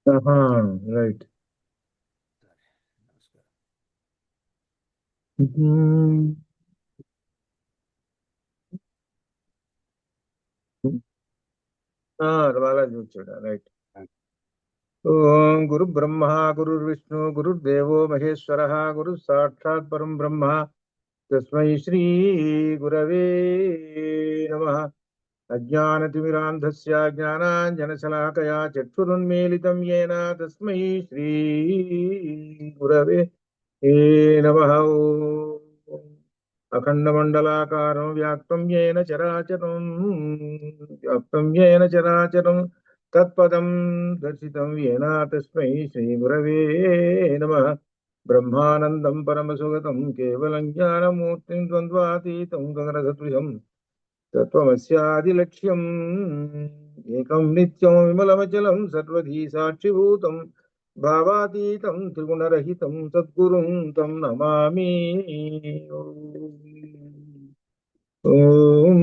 Right. Balaji వచ్చాడు. Right. ఓం గురు బ్రహ్మ గురు విష్ణు గురుర్దేవో మహేశ్వర గురు సాక్షాత్ పరం బ్రహ్మ తస్మై శ్రీ గురవే నమః. అజ్ఞానతిమిరాంధస్య జ్ఞానాంజనశలాకయా చక్షురున్మీలితం యేన తస్మై శ్రీ గురవే నమః. ఓం అఖండమండలాకారం వ్యాప్తం యేన చరాచరం తత్పదం దర్శితం యేన తస్మై శ్రీ గురవే నమః. బ్రహ్మానందం పరమసుగతం కేవలం జ్ఞానమూర్తిం ద్వంద్వాతీతం గగనసదృశం తత్వమస్యాదిలక్ష్యం ఏకం నిత్యం విమలమచలం సర్వధీ సాక్షిభూతం భావాతీతం త్రిగుణరహితం సద్గురుం తం నమామి. ఓం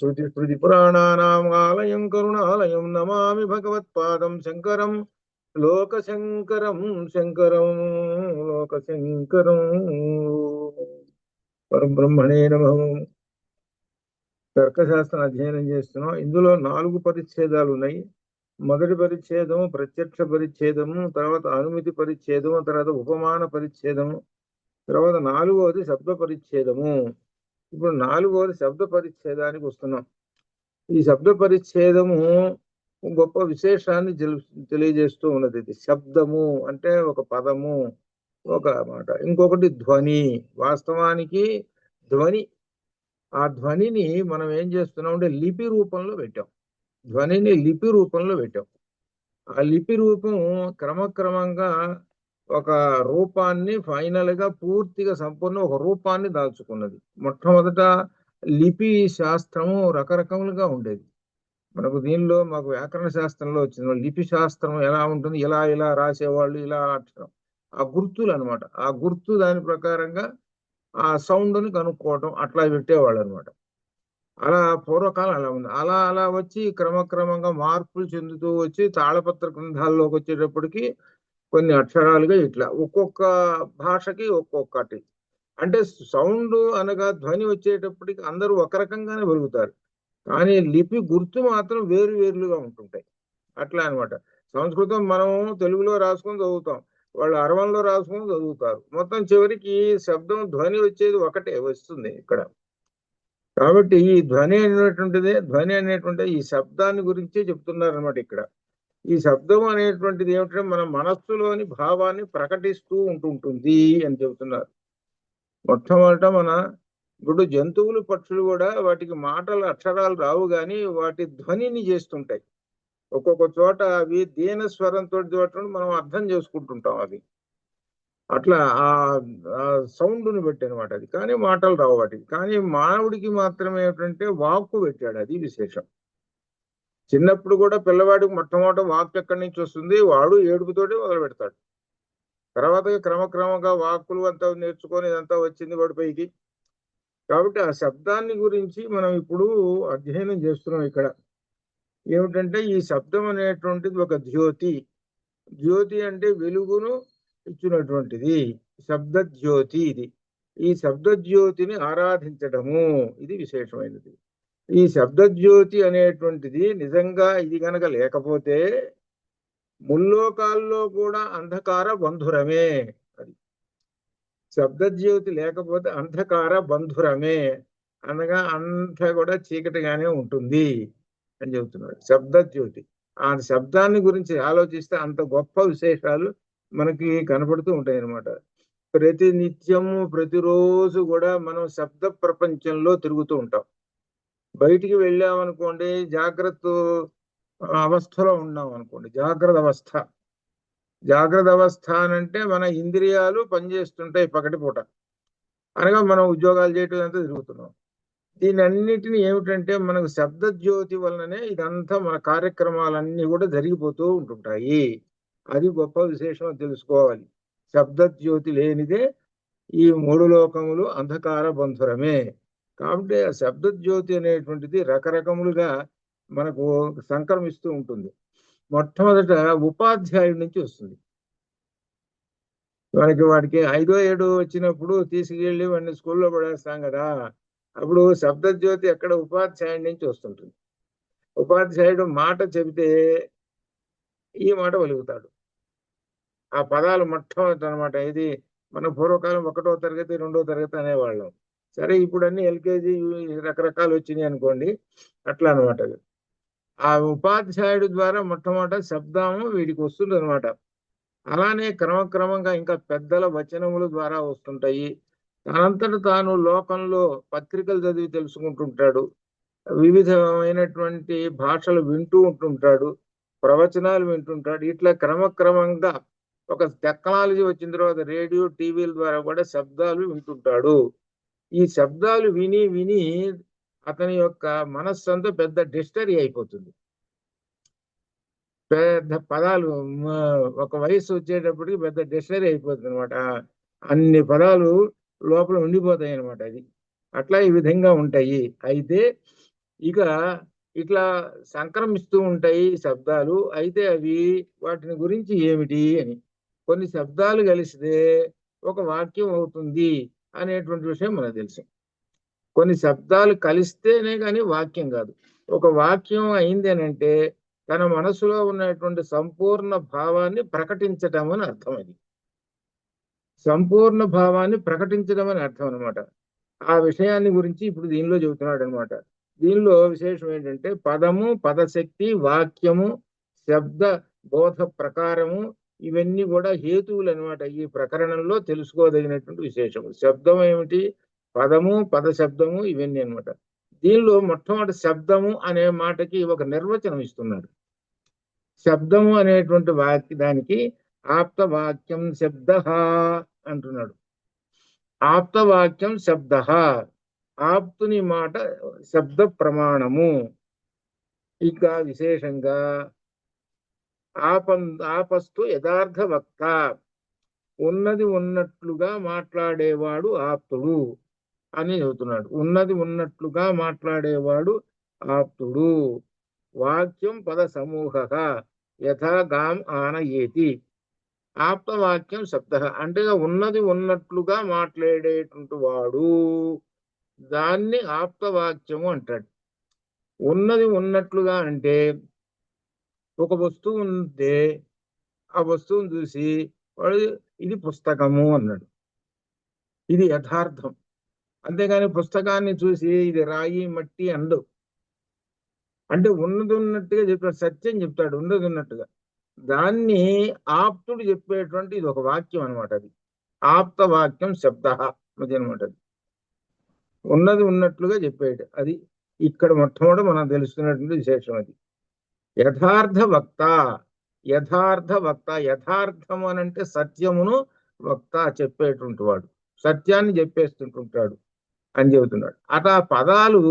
శృతి స్మృతి పురాణానాం ఆలయం కరుణాలయం నమామి భగవత్పాదం శంకరం లోకశంకరం లోకశంకరం. పరబ్రహ్మణే నమః. తర్కశాస్త్రం అధ్యయనం చేస్తున్నాం. ఇందులో 4 పరిచ్ఛేదాలు ఉన్నాయి. మొదటి పరిచ్ఛేదము ప్రత్యక్ష పరిచ్ఛేదము, తర్వాత అనుమితి పరిచ్ఛేదము, తర్వాత ఉపమాన పరిచ్ఛేదము, తర్వాత 4వది శబ్ద పరిచ్ఛేదము. ఇప్పుడు 4వది శబ్ద పరిచ్ఛేదానికి వస్తున్నాం. ఈ శబ్ద పరిచ్ఛేదము గొప్ప విశేషాన్ని తెలియజేస్తూ ఉన్నది. ఇది శబ్దము అంటే ఒక పదము, ఒక మాట. ఇంకొకటి ధ్వని. వాస్తవానికి ధ్వని, ఆ ధ్వనిని మనం ఏం చేస్తున్నాం అంటే లిపి రూపంలో పెట్టాం. ధ్వనిని లిపి రూపంలో పెట్టాం. ఆ లిపి రూపం క్రమక్రమంగా ఒక రూపాన్ని ఫైనల్ గా పూర్తిగా సంపూర్ణ ఒక రూపాన్ని దాల్చుకున్నది. మొట్టమొదట లిపి శాస్త్రము రకరకములుగా ఉండేది. మనకు దీనిలో మాకు వ్యాకరణ శాస్త్రంలో వచ్చింది. లిపి శాస్త్రం ఎలా ఉంటుంది, ఇలా ఇలా రాసేవాళ్ళు, ఇలా అక్షరం, ఆ గుర్తులు అనమాట. ఆ గుర్తు దాని ప్రకారంగా ఆ సౌండ్ని కనుక్కోవటం అట్లా పెట్టేవాళ్ళు అనమాట. అలా పూర్వకాలం అలా ఉంది. అలా అలా వచ్చి క్రమక్రమంగా మార్పులు చెందుతూ వచ్చి తాళపత్ర గ్రంథాల్లోకి వచ్చేటప్పటికి కొన్ని అక్షరాలుగా ఇట్లా ఒక్కొక్క భాషకి ఒక్కొక్కటి. అంటే సౌండ్ అనగా ధ్వని వచ్చేటప్పటికి అందరూ ఒక రకంగానే పలుకుతారు, కానీ లిపి గుర్తు మాత్రం వేరు వేరులుగా ఉంటుంటాయి. అట్లా అనమాట. సంస్కృతం మనం తెలుగులో రాసుకొని చదువుతాం, వాళ్ళు అరవంలో రాసుకొని చదువుతారు. మొత్తం చివరికి శబ్దం ధ్వని వచ్చేది ఒకటే వస్తుంది ఇక్కడ. కాబట్టి ఈ ధ్వని అనేటువంటిది ఈ శబ్దాన్ని గురించి చెప్తున్నారు అనమాట ఇక్కడ. ఈ శబ్దం అనేటువంటిది ఏమిటంటే మన మనస్సులోని భావాన్ని ప్రకటిస్తూ ఉంటుంటుంది అని చెబుతున్నారు. మొట్టమొదట ఇప్పుడు జంతువులు పక్షులు కూడా వాటికి మాటలు అక్షరాలు రావు, కానీ వాటి ధ్వనిని చేస్తుంటాయి. ఒక్కొక్క చోట అవి దీన స్వరంతో మనం అర్థం చేసుకుంటుంటాం. అది అట్లా ఆ సౌండ్ని బట్టి అనమాట. అది కానీ మాటలు రావు వాటికి. కానీ మానవుడికి మాత్రమే ఏమిటంటే వాక్కు పెట్టాడు, అది విశేషం. చిన్నప్పుడు కూడా పిల్లవాడికి మొట్టమొదటి వాక్ ఎక్కడి నుంచి వస్తుంది, వాడు ఏడుపుతోటి మొదలు పెడతాడు. తర్వాత క్రమక్రమంగా వాక్కులు అంతా నేర్చుకొని ఇదంతా వచ్చింది వాడి పైకి. కాబట్టి ఆ శబ్దాన్ని గురించి మనం ఇప్పుడు అధ్యయనం చేస్తున్నాం ఇక్కడ. ఏమిటంటే ఈ శబ్దం అనేటువంటిది ఒక జ్యోతి. జ్యోతి అంటే వెలుగును ఇచ్చినటువంటిది శబ్ద జ్యోతి. ఇది ఈ శబ్ద జ్యోతిని ఆరాధించడము ఇది విశేషమైనది. ఈ శబ్ద జ్యోతి అనేటువంటిది నిజంగా ఇది గనక లేకపోతే ముల్లోకాల్లో కూడా అంధకార బంధురమే. అది శబ్దజ్యోతి లేకపోతే అంధకార బంధురమే అనగా అంతా కూడా చీకటిగానే ఉంటుంది అని చెబుతున్నాడు. శబ్దజ్యోతి, ఆ శబ్దాన్ని గురించి ఆలోచిస్తే అంత గొప్ప విశేషాలు మనకి కనపడుతూ ఉంటాయి అన్నమాట. ప్రతి నిత్యము ప్రతిరోజు కూడా మనం శబ్ద ప్రపంచంలో తిరుగుతూ ఉంటాం. బయటికి వెళ్ళామనుకోండి, జాగ్రత్త అవస్థలో ఉన్నాం అనుకోండి, జాగ్రత్త అవస్థ అంటే మన ఇంద్రియాలు పనిచేస్తుంటాయి పగటిపూట, అనగా మనం ఉద్యోగాలు చేయటం అంతా తిరుగుతున్నాం. దీని అన్నిటిని ఏమిటంటే మనకు శబ్ద జ్యోతి వలననే ఇదంతా మన కార్యక్రమాలన్నీ కూడా జరిగిపోతూ ఉంటుంటాయి. అది గొప్ప విశేషం తెలుసుకోవాలి. శబ్ద జ్యోతి లేనిదే ఈ 3 లోకములు అంధకార బంధురమే. కాబట్టి ఆ శబ్ద జ్యోతి అనేటువంటిది రకరకములుగా మనకు సంక్రమిస్తూ ఉంటుంది. మొట్టమొదట ఉపాధ్యాయుడి నుంచి వస్తుంది. వాడికి 5వ 7 వచ్చినప్పుడు తీసుకెళ్ళి వాడిని స్కూల్లో పడేస్తాం కదా, అప్పుడు శబ్దజ్యోతి ఎక్కడ ఉపాధ్యాయుడి నుంచి వస్తుంటుంది. ఉపాధ్యాయుడు మాట చెబితే ఈ మాట పలుకుతాడు. ఆ పదాలు మొట్టమొదటి అనమాట. ఇది మన పూర్వకాలం 1వ తరగతి 2వ తరగతి అనేవాళ్ళం. సరే ఇప్పుడు అన్ని ఎల్కేజీ రకరకాలు వచ్చినాయి అనుకోండి, అట్లా అనమాట. ఆ ఉపాధ్యాయుడి ద్వారా మొట్టమొదట శబ్దము వీడికి వస్తుంది అనమాట. అలానే క్రమక్రమంగా ఇంకా పెద్దల వచనముల ద్వారా వస్తుంటాయి. తనంతట తాను లోకంలో పత్రికలు చదివి తెలుసుకుంటుంటాడు, వివిధమైనటువంటి భాషలు వింటూ ఉంటుంటాడు, ప్రవచనాలు వింటుంటాడు. ఇట్లా క్రమక్రమంగా ఒక టెక్నాలజీ వచ్చిన తర్వాత రేడియో టీవీల ద్వారా కూడా శబ్దాలు వింటుంటాడు. ఈ శబ్దాలు విని విని అతని యొక్క మనస్సు అంతా పెద్ద డిస్టరీ అయిపోతుంది. పెద్ద పదాలు ఒక వయసు వచ్చేటప్పటికి పెద్ద డిక్షనరీ అయిపోతుంది అనమాట. అన్ని పదాలు లోపల ఉండిపోతాయి అనమాట. అది అట్లా ఈ విధంగా ఉంటాయి. అయితే ఇక ఇట్లా సంక్రమిస్తూ ఉంటాయి శబ్దాలు. అయితే అవి వాటిని గురించి ఏమిటి అని, కొన్ని శబ్దాలు కలిస్తే ఒక వాక్యం అవుతుంది అనేటువంటి విషయం మనకు తెలుసు. కొన్ని శబ్దాలు కలిస్తేనే కానీ వాక్యం కాదు. ఒక వాక్యం అయింది అని అంటే తన మనసులో ఉన్నటువంటి సంపూర్ణ భావాన్ని ప్రకటించటం అని అర్థం. అది సంపూర్ణ భావాన్ని ప్రకటించడం అని అర్థం అనమాట. ఆ విషయాన్ని గురించి ఇప్పుడు దీనిలో చెబుతున్నాడు అనమాట. దీనిలో విశేషం ఏంటంటే పదము, పదశక్తి, వాక్యము, శబ్ద బోధ ప్రకారము, ఇవన్నీ కూడా హేతువులు అనమాట. ఈ ప్రకరణంలో తెలుసుకోదగినటువంటి విశేషము. శబ్దం ఏమిటి, పదము, పద శబ్దము, ఇవన్నీ అనమాట. దీనిలో మొట్టమొదటి శబ్దము అనే మాటకి ఒక నిర్వచనం ఇస్తున్నాడు. శబ్దము అనేటువంటి దానికి ఆప్తవాక్యం శబ్ద అంటున్నాడు. ఆప్తవాక్యం శబ్ద, ఆప్తుని మాట శబ్ద ప్రమాణము. ఇంకా విశేషంగా ఆపస్తు యథార్థ వక్త, ఉన్నది ఉన్నట్లుగా మాట్లాడేవాడు ఆప్తుడు అని చెబుతున్నాడు. ఉన్నది ఉన్నట్లుగా మాట్లాడేవాడు ఆప్తుడు. వాక్యం పద సమూహ యథా గాం ఆనయేతి. ఆప్తవాక్యం శబ్ద అంటే ఉన్నది ఉన్నట్లుగా మాట్లాడేటువంటి వాడు, దాన్ని ఆప్తవాక్యము అంటాడు. ఉన్నది ఉన్నట్లుగా అంటే ఒక వస్తువు ఉంటే ఆ వస్తువును చూసి వాడు ఇది పుస్తకము అన్నాడు, ఇది యథార్థం. అంతేగాని పుస్తకాన్ని చూసి ఇది రాయి మట్టి అండు. అంటే ఉన్నది ఉన్నట్టుగా చెప్తాడు, సత్యం చెప్తాడు ఉన్నది ఉన్నట్టుగా. దాన్ని ఆప్తుడు చెప్పేటువంటి ఇది ఒక వాక్యం అనమాట. అది ఆప్త వాక్యం శబ్ద అది అనమాట. అది ఉన్నది ఉన్నట్లుగా చెప్పేది. అది ఇక్కడ మొట్టమొదటి మనం తెలుస్తున్నటువంటి విశేషం. అది యథార్థ వక్త. యథార్థ వక్త, యథార్థము అని అంటే సత్యమును, వక్త చెప్పేటువంటి వాడు, సత్యాన్ని చెప్పేస్తుంటుంటాడు అని చెబుతున్నాడు. అట పదాలు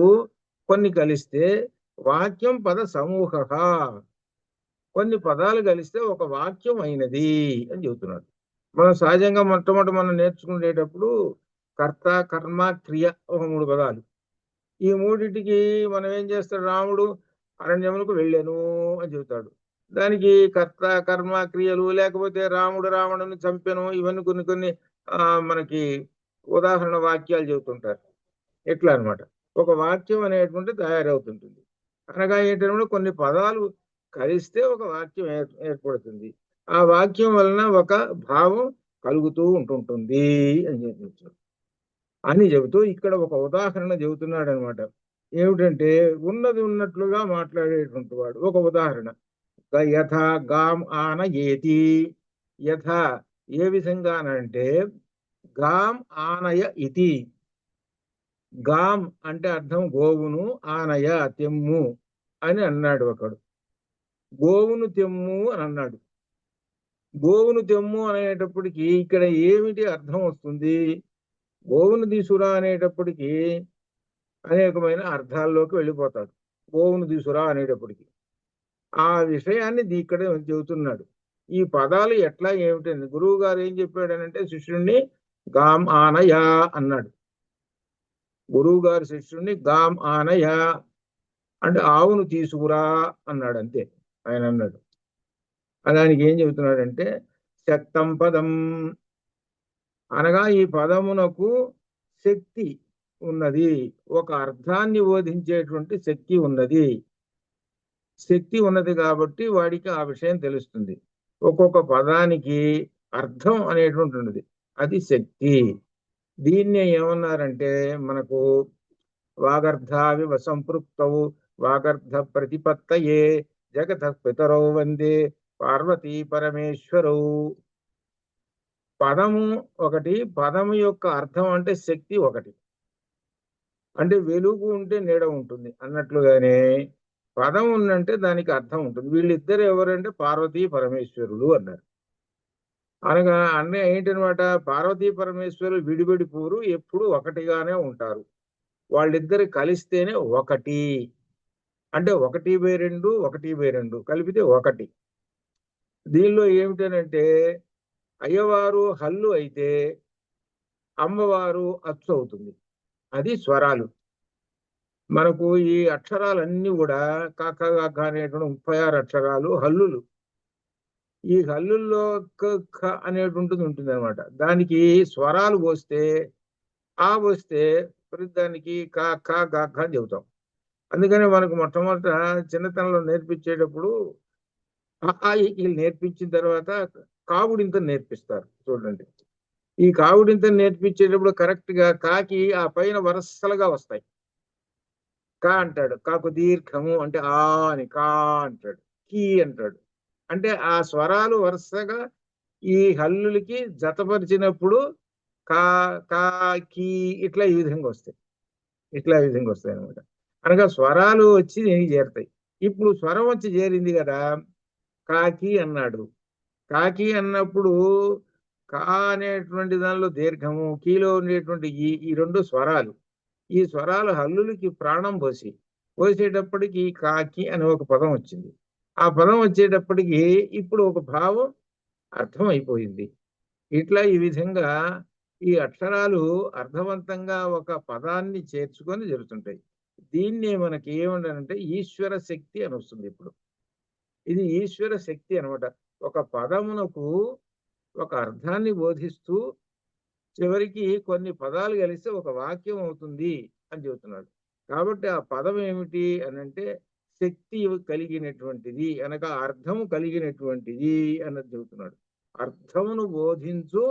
కొన్ని కలిస్తే వాక్యం పద సమూహ, కొన్ని పదాలు కలిస్తే ఒక వాక్యం అయినది అని చెబుతున్నాడు. మనం సహజంగా మొట్టమొదటి మనం నేర్చుకునేటప్పుడు కర్త, కర్మ, క్రియ ఒక 3 పదాలు. ఈ మూడింటికి మనం ఏం చేస్తాడు, రాముడు అరణ్యములకు వెళ్ళాను అని చెబుతాడు. దానికి కర్త, కర్మ, క్రియలు, లేకపోతే రాముడు రావణుని చంపెను, ఇవన్నీ కొన్ని కొన్ని మనకి ఉదాహరణ వాక్యాలు చెబుతుంటారు. ఎట్లా అనమాట ఒక వాక్యం అనేటువంటి తయారవుతుంటుంది. అనగా ఏంటంటే కొన్ని పదాలు కలిస్తే ఒక వాక్యం ఏర్పడుతుంది. ఆ వాక్యం వలన ఒక భావం కలుగుతూ ఉంటుంటుంది అని చెప్తారు. అని చెబుతూ ఇక్కడ ఒక ఉదాహరణ చెబుతున్నాడు అనమాట. ఏమిటంటే ఉన్నది ఉన్నట్లుగా మాట్లాడేటువంటి వాడు. ఒక ఉదాహరణ, యథా గాం ఆన ఏతి. యథా ఏ విధంగానంటే గాం ఆనయ ఇతి. గాం అంటే అర్థం గోవును, ఆనయ తెమ్ము అని అన్నాడు ఒకడు. గోవును తెమ్ము అని అన్నాడు. గోవును తెమ్ము అనేటప్పటికి ఇక్కడ ఏమిటి అర్థం వస్తుంది, గోవును తీసుకురా అనేటప్పటికి అనేకమైన అర్థాల్లోకి వెళ్ళిపోతాడు. గోవును తీసుకురా అనేటప్పటికి ఆ విషయాన్ని ఇక్కడ చెబుతున్నాడు. ఈ పదాలు ఎట్లా ఏమిటని గురువు గారు ఏం చెప్పాడనంటే శిష్యుణ్ణి గాం ఆనయ అన్నాడు. గురువు గారు శిష్యుణ్ణి గాం ఆనయ అంటే ఆవును తీసుకురా అన్నాడు. అంతే ఆయన అన్నాడు. దానికి ఏం చెబుతున్నాడంటే శక్తం పదం అనగా ఈ పదమునకు శక్తి ఉన్నది, ఒక అర్థాన్ని బోధించేటువంటి శక్తి ఉన్నది. శక్తి ఉన్నది కాబట్టి వాడికి ఆ విషయం తెలుస్తుంది. ఒక్కొక్క పదానికి అర్థం అనేటువంటి ఉన్నది, అది శక్తి. దీన్ని ఏమన్నారంటే మనకు వాగర్ధావివ సంపృక్తౌ వాగర్ధ ప్రతిపత్తయే జగత పితరౌ వందే పార్వతీ పరమేశ్వరౌ. పదము ఒకటి, పదము యొక్క అర్థం అంటే శక్తి ఒకటి. అంటే వెలుగు ఉంటే నీడ ఉంటుంది అన్నట్లుగానే పదం ఉందంటే దానికి అర్థం ఉంటుంది. వీళ్ళిద్దరు ఎవరంటే పార్వతీ పరమేశ్వరులు అన్నారు. అనగా అన్నీ ఏంటనమాట, పార్వతీ పరమేశ్వరులు విడివిడిపోరు, ఎప్పుడు ఒకటిగానే ఉంటారు. వాళ్ళిద్దరు కలిస్తేనే ఒకటి. అంటే 1/2 1/2 కలిపితే ఒకటి. దీనిలో ఏమిటనంటే అయ్యవారు హల్లు అయితే అమ్మవారు అచ్చు అవుతుంది. అది స్వరాలు. మనకు ఈ అక్షరాలన్నీ కూడా కాక కాక అనేటువంటి 36 అక్షరాలు హల్లులు. ఈ హల్లుల్లో క ఖ అనేటువంటిది ఉంటుంది అనమాట. దానికి స్వరాలు పోస్తే ఆ వస్తే ప్రతిదానికి క ఖ గ ఘ అని చెబుతాం. అందుకని మనకు మొట్టమొదట చిన్నతనంలో నేర్పించేటప్పుడు అ ఆ ఇ ఈ నేర్పించిన తర్వాత కావుడింత నేర్పిస్తారు చూడండి. ఈ కావుడింత నేర్పించేటప్పుడు కరెక్ట్ గా కాకి ఆ పైన వరసలుగా వస్తాయి. కా అంటాడు, కాకు దీర్ఘము అంటే ఆ అని కా అంటాడు, కీ అంటాడు. అంటే ఆ స్వరాలు వరుసగా ఈ హల్లులకి జతపరిచినప్పుడు కా కా కీ ఇట్లా ఈ విధంగా వస్తాయి. ఇట్లా ఈ విధంగా వస్తాయి అనమాట. అనగా స్వరాలు వచ్చి దీనికి చేరుతాయి. ఇప్పుడు స్వరం వచ్చి చేరింది కదా, కాకి అన్నాడు. కాకి అన్నప్పుడు కా అనేటువంటి దానిలో దీర్ఘము, కీలో ఉండేటువంటి ఈ రెండు స్వరాలు. ఈ స్వరాలు హల్లులకి ప్రాణం పోసేటప్పటికి కాకి అనే ఒక పదం వచ్చింది. ఆ పదం వచ్చేటప్పటికి ఇప్పుడు ఒక భావం అర్థం అయిపోయింది. ఇట్లా ఈ విధంగా ఈ అక్షరాలు అర్థవంతంగా ఒక పదాన్ని చేర్చుకొని జరుగుతుంటాయి. దీన్ని మనకి ఏమంటారంటే ఈశ్వర శక్తి అని వస్తుంది ఇప్పుడు. ఇది ఈశ్వర శక్తి అనమాట. ఒక పదమునకు ఒక అర్థాన్ని బోధిస్తూ చివరికి కొన్ని పదాలు కలిస్తే ఒక వాక్యం అవుతుంది అని చెబుతున్నాడు. కాబట్టి ఆ పదం ఏమిటి అనంటే శక్తి కలిగినటువంటిది అనగా అర్థము కలిగినటువంటిది అన్నది చెబుతున్నాడు. అర్థమును బోధించు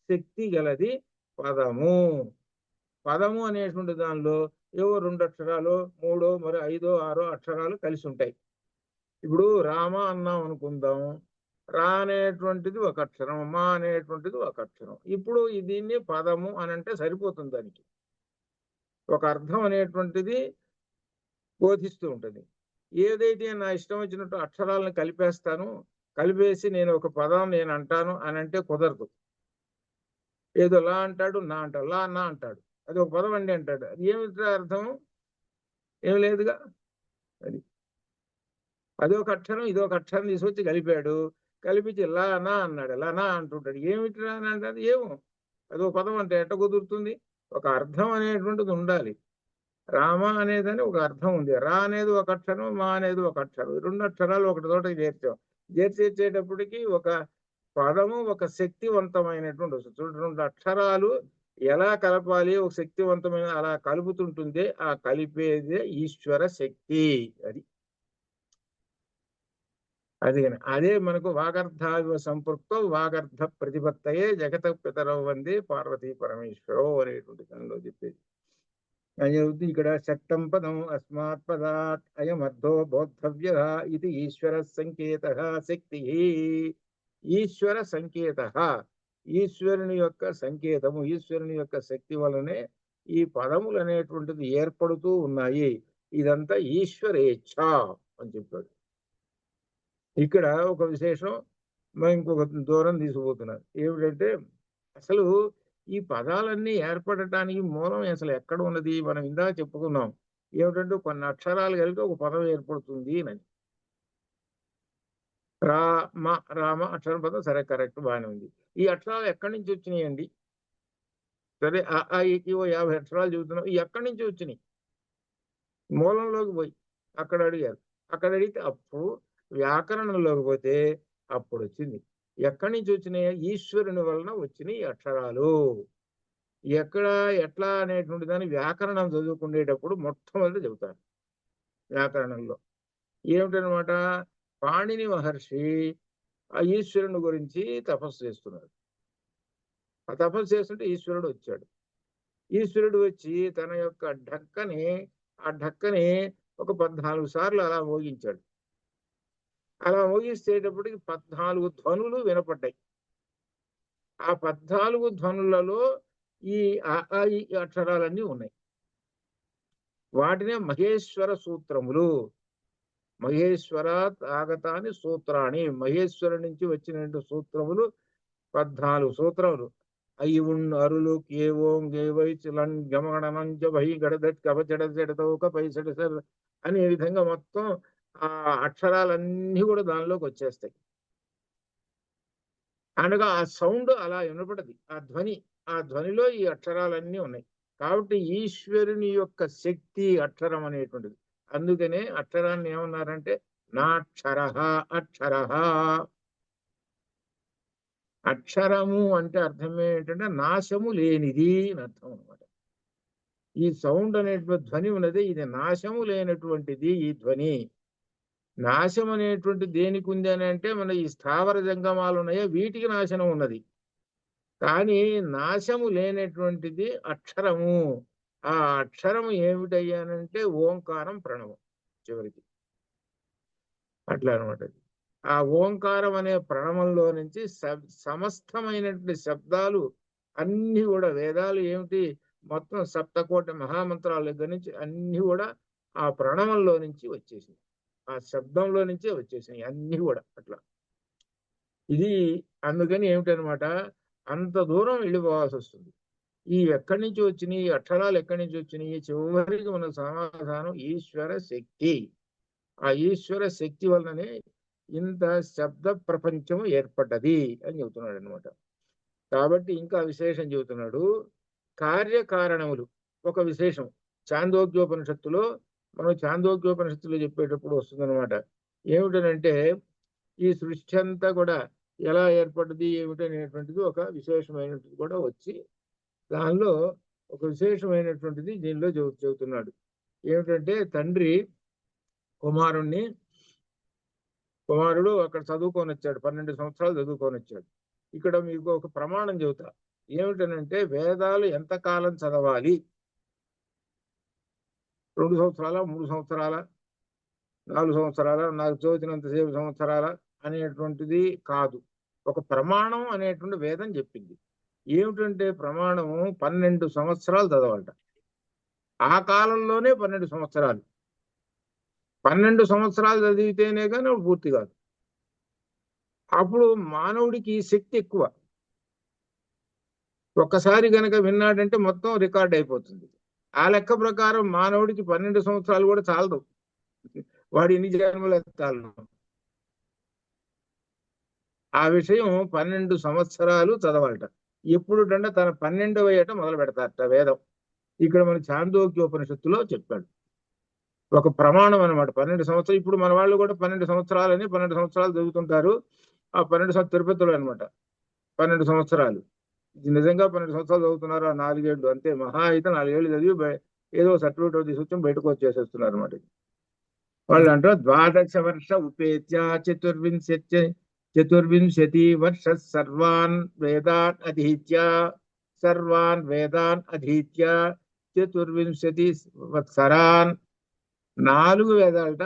శక్తి గలది పదము. పదము అనేటువంటి దానిలో ఏవో 2 అక్షరాలు, 3 మరి 5 6 అక్షరాలు కలిసి ఉంటాయి. ఇప్పుడు రామ అన్నాం అనుకుందాం. రా అనేటువంటిది ఒక అక్షరం, మా అనేటువంటిది ఒక అక్షరం. ఇప్పుడు దీన్ని పదము అని అంటే సరిపోతుంది. దానికి ఒక అర్థం అనేటువంటిది బోధిస్తూ ఉంటుంది. ఏదైతే నా ఇష్టం వచ్చినట్టు అక్షరాలను కలిపేస్తాను, కలిపేసి నేను ఒక పదం నేను అంటాను అని అంటే కుదరదు. ఏదో లా అంటాడు, నా అంటాడు, లా నా అంటాడు, అది ఒక పదం అండి అంటాడు. అది ఏమిటి అర్థం? ఏం లేదుగా. అది అదొక అక్షరం, ఇదొక అక్షరం తీసుకొచ్చి కలిపాడు. కలిపించి లానా అన్నాడు. లానా అంటుంటాడు. ఏమిటిరా అని అంటాడు. ఏమో అదో పదం అంటే ఎట్ట కుదురుతుంది? ఒక అర్థం అనేటువంటిది ఉండాలి. రామ అనేదని ఒక అర్థం ఉంది. రా అనేది ఒక అక్షరం, మా అనేది ఒక అక్షరం. 2 అక్షరాలు ఒకటి చోటకి చేర్చాం. చేర్చేటప్పటికి ఒక పదము ఒక శక్తివంతమైనటువంటి వస్తుంది. చూడండి 2 అక్షరాలు ఎలా కలపాలి, ఒక శక్తివంతమైన అలా కలుపుతుంటుందే ఆ కలిపేదే ఈశ్వర శక్తి. అది అదే మనకు వాగర్ధావివ సంపృక్తో వాగర్ధ ప్రతిపత్తయే జగత పితరౌ వందే పార్వతీ పరమేశ్వరో అనేటువంటి దానిలో చెప్పేది. ఇక్కడ శక్తం పదం అస్మాత్ పదాత్ అయమర్థో బోద్ధవ్య ఇది ఈశ్వర సంకేత శక్తి. ఈశ్వర సంకేత, ఈశ్వరుని యొక్క సంకేతము, ఈశ్వరుని యొక్క శక్తి వలనే ఈ పదములు అనేటువంటిది ఏర్పడుతూ ఉన్నాయి. ఇదంతా ఈశ్వరేచ్ఛ అని చెప్పాడు. ఇక్కడ ఒక విశేషం మనం ఇంకొక దూరం తీసుకుపోతున్నారు. ఏమిటంటే అసలు ఈ పదాలన్నీ ఏర్పడటానికి మూలం అసలు ఎక్కడ ఉన్నది? మనం ఇందాక చెప్పుకున్నాం. ఏమిటంటే కొన్ని అక్షరాలు కలిపి ఒక పదం ఏర్పడుతుంది అని. రామ రామ అక్షరం పదం సరే కరెక్ట్ బాగానే ఉంది. ఈ అక్షరాలు ఎక్కడి నుంచి వచ్చినాయండి? సరే అ ఆ ఇ ఈ ఓ 50 అక్షరాలు చెబుతున్నాం. ఇవి ఎక్కడి నుంచి వచ్చినాయి? మూలంలోకి పోయి అక్కడ అడిగారు. అక్కడ అడిగితే అప్పుడు వ్యాకరణంలోకి పోతే అప్పుడు వచ్చింది. ఎక్కడి నుంచి వచ్చినాయి? ఈశ్వరుని వలన వచ్చినాయి అక్షరాలు. ఎక్కడ ఎట్లా అనేటువంటి దాన్ని వ్యాకరణం చదువుకునేటప్పుడు మొట్టమొదటి చెబుతాను. వ్యాకరణంలో ఏమిటనమాట, పాణిని మహర్షి ఆ ఈశ్వరుని గురించి తపస్సు చేస్తున్నాడు. ఆ తపస్సు చేస్తుంటే ఈశ్వరుడు వచ్చాడు. ఈశ్వరుడు వచ్చి తన యొక్క ఆ ఢక్కని ఒక 14 సార్లు అలా మోగించాడు. అలా మోగిస్తేటప్పటికి 14 ధ్వనులు వినపడ్డాయి. ఆ 14 ధ్వనులలో ఈ అ, ఆ, ఈ అక్షరాలన్నీ ఉన్నాయి. వాటినే మహేశ్వర సూత్రములు. మహేశ్వరాత్ ఆగతాని సూత్రాన్ని, మహేశ్వరు నుంచి వచ్చిన సూత్రములు 14 సూత్రములు. అయ్యున్ అరులు కేవోం గేవై చిలన్ గమగణనంజ భై గడదట్ కపచడతౌక పైసడసర్ అనే విధంగా మొత్తం ఆ అక్షరాలన్నీ కూడా దానిలోకి వచ్చేస్తాయి. అనగా ఆ సౌండ్ అలా వినపడది. ఆ ధ్వనిలో ఈ అక్షరాలన్నీ ఉన్నాయి. కాబట్టి ఈశ్వరుని యొక్క శక్తి అక్షరం అనేటువంటిది. అందుకనే అక్షరాన్ని ఏమన్నారంటే నాక్షరః అక్షరః. అక్షరము అంటే అర్థం ఏంటంటే నాశము లేనిది అని అర్థం అనమాట. ఈ సౌండ్ అనేటువంటి ధ్వని ఉన్నది, ఇది నాశము లేనటువంటిది. ఈ ధ్వని నాశం అనేటువంటి దేనికి ఉంది అని అంటే మన ఈ స్థావర జంగమాలు ఉన్నాయో వీటికి నాశనం ఉన్నది. కానీ నాశము లేనటువంటిది అక్షరము. ఆ అక్షరము ఏమిటయ్యానంటే ఓంకారం, ప్రణవం చివరికి అట్లా అనమాట. ఆ ఓంకారం అనే ప్రణవంలో నుంచి సమస్తమైనటువంటి శబ్దాలు అన్ని కూడా వేదాలు ఏమిటి మొత్తం సప్తకోటి మహామంత్రాల దగ్గర నుంచి అన్ని కూడా ఆ ప్రణవంలో నుంచి వచ్చేసినాయి. ఆ శబ్దంలో నుంచే వచ్చేసినాయి అన్ని కూడా అట్లా. ఇది అందుకని ఏమిటనమాట, అంత దూరం వెళ్ళిపోవాల్సి వస్తుంది. ఈ ఎక్కడి నుంచి వచ్చినాయి, ఈ అక్షరాలు ఎక్కడి నుంచి వచ్చినాయి? చివరికి మన సమాధానం ఈశ్వర శక్తి. ఆ ఈశ్వర శక్తి వలననే ఇంత శబ్ద ప్రపంచం ఏర్పడ్డది అని చెబుతున్నాడు అనమాట. కాబట్టి ఇంకా విశేషం చెబుతున్నాడు. కార్యకారణములు ఒక విశేషం చాందోగ్యోపనిషత్తులో, మనం చాందోగ్యోపనిషత్తులో చెప్పేటప్పుడు వస్తుందన్నమాట. ఏమిటనంటే ఈ సృష్టి అంతా కూడా ఎలా ఏర్పడ్డది ఏమిటనేటువంటిది ఒక విశేషమైనటువంటిది కూడా వచ్చి దానిలో ఒక విశేషమైనటువంటిది దీనిలో చెబుతున్నాడు. ఏమిటంటే తండ్రి కుమారుడు అక్కడ చదువుకొని వచ్చాడు, 12 సంవత్సరాలు చదువుకొని వచ్చాడు. ఇక్కడ మీకు ఒక ప్రమాణం చెబుతా. ఏమిటనంటే వేదాలు ఎంతకాలం చదవాలి? 2 సంవత్సరాల, 3 సంవత్సరాల, 4 సంవత్సరాల, నాకు చదివినంతసేపు సంవత్సరాల అనేటువంటిది కాదు. ఒక ప్రమాణం అనేటువంటి వేదం చెప్పింది. ఏమిటంటే ప్రమాణము 12 సంవత్సరాలు చదవాలట. ఆ కాలంలోనే 12 సంవత్సరాలు. 12 సంవత్సరాలు చదివితేనే కానీ పూర్తి కాదు. అప్పుడు మానవుడికి శక్తి ఎక్కువ. ఒక్కసారి గనక విన్నాడంటే మొత్తం రికార్డ్ అయిపోతుంది. ఆ లెక్క ప్రకారం మానవుడికి 12 సంవత్సరాలు కూడా చాలదు. వాడు ఎన్ని జన్మలు ఎత్తాలను. ఆ విషయం 12 సంవత్సరాలు చదవాలట. ఎప్పుడుటంటే తన 12వ ఏట మొదలు పెడతారట వేదం. ఇక్కడ మన చాందోగ్యోపనిషత్తులో చెప్పాడు. ఒక ప్రమాణం అనమాట 12 సంవత్సరాలు. ఇప్పుడు మన వాళ్ళు కూడా 12 సంవత్సరాలని 12 సంవత్సరాలు చదువుతుంటారు. ఆ 12 సంవత్సరాలు తిరుపతిలో అనమాట 12 సంవత్సరాలు. నిజంగా 12 సంవత్సరాలు చదువుతున్నారు. ఆ 4 ఏళ్ళు అంతే. మహా అయితే 4 ఏళ్ళు చదివి ఏదో సర్టిఫికేట్ తీసుకొచ్చి బయటకు వచ్చేసేస్తున్నారు అనమాట. వాళ్ళు అంటారు 12 వర్ష ఉపేత్య చతుర్వింశతి వర్ష సర్వాన్ వేదాన్ అధీత్య చతుర్వింశతి వత్సరాన్. 4 వేదాలట.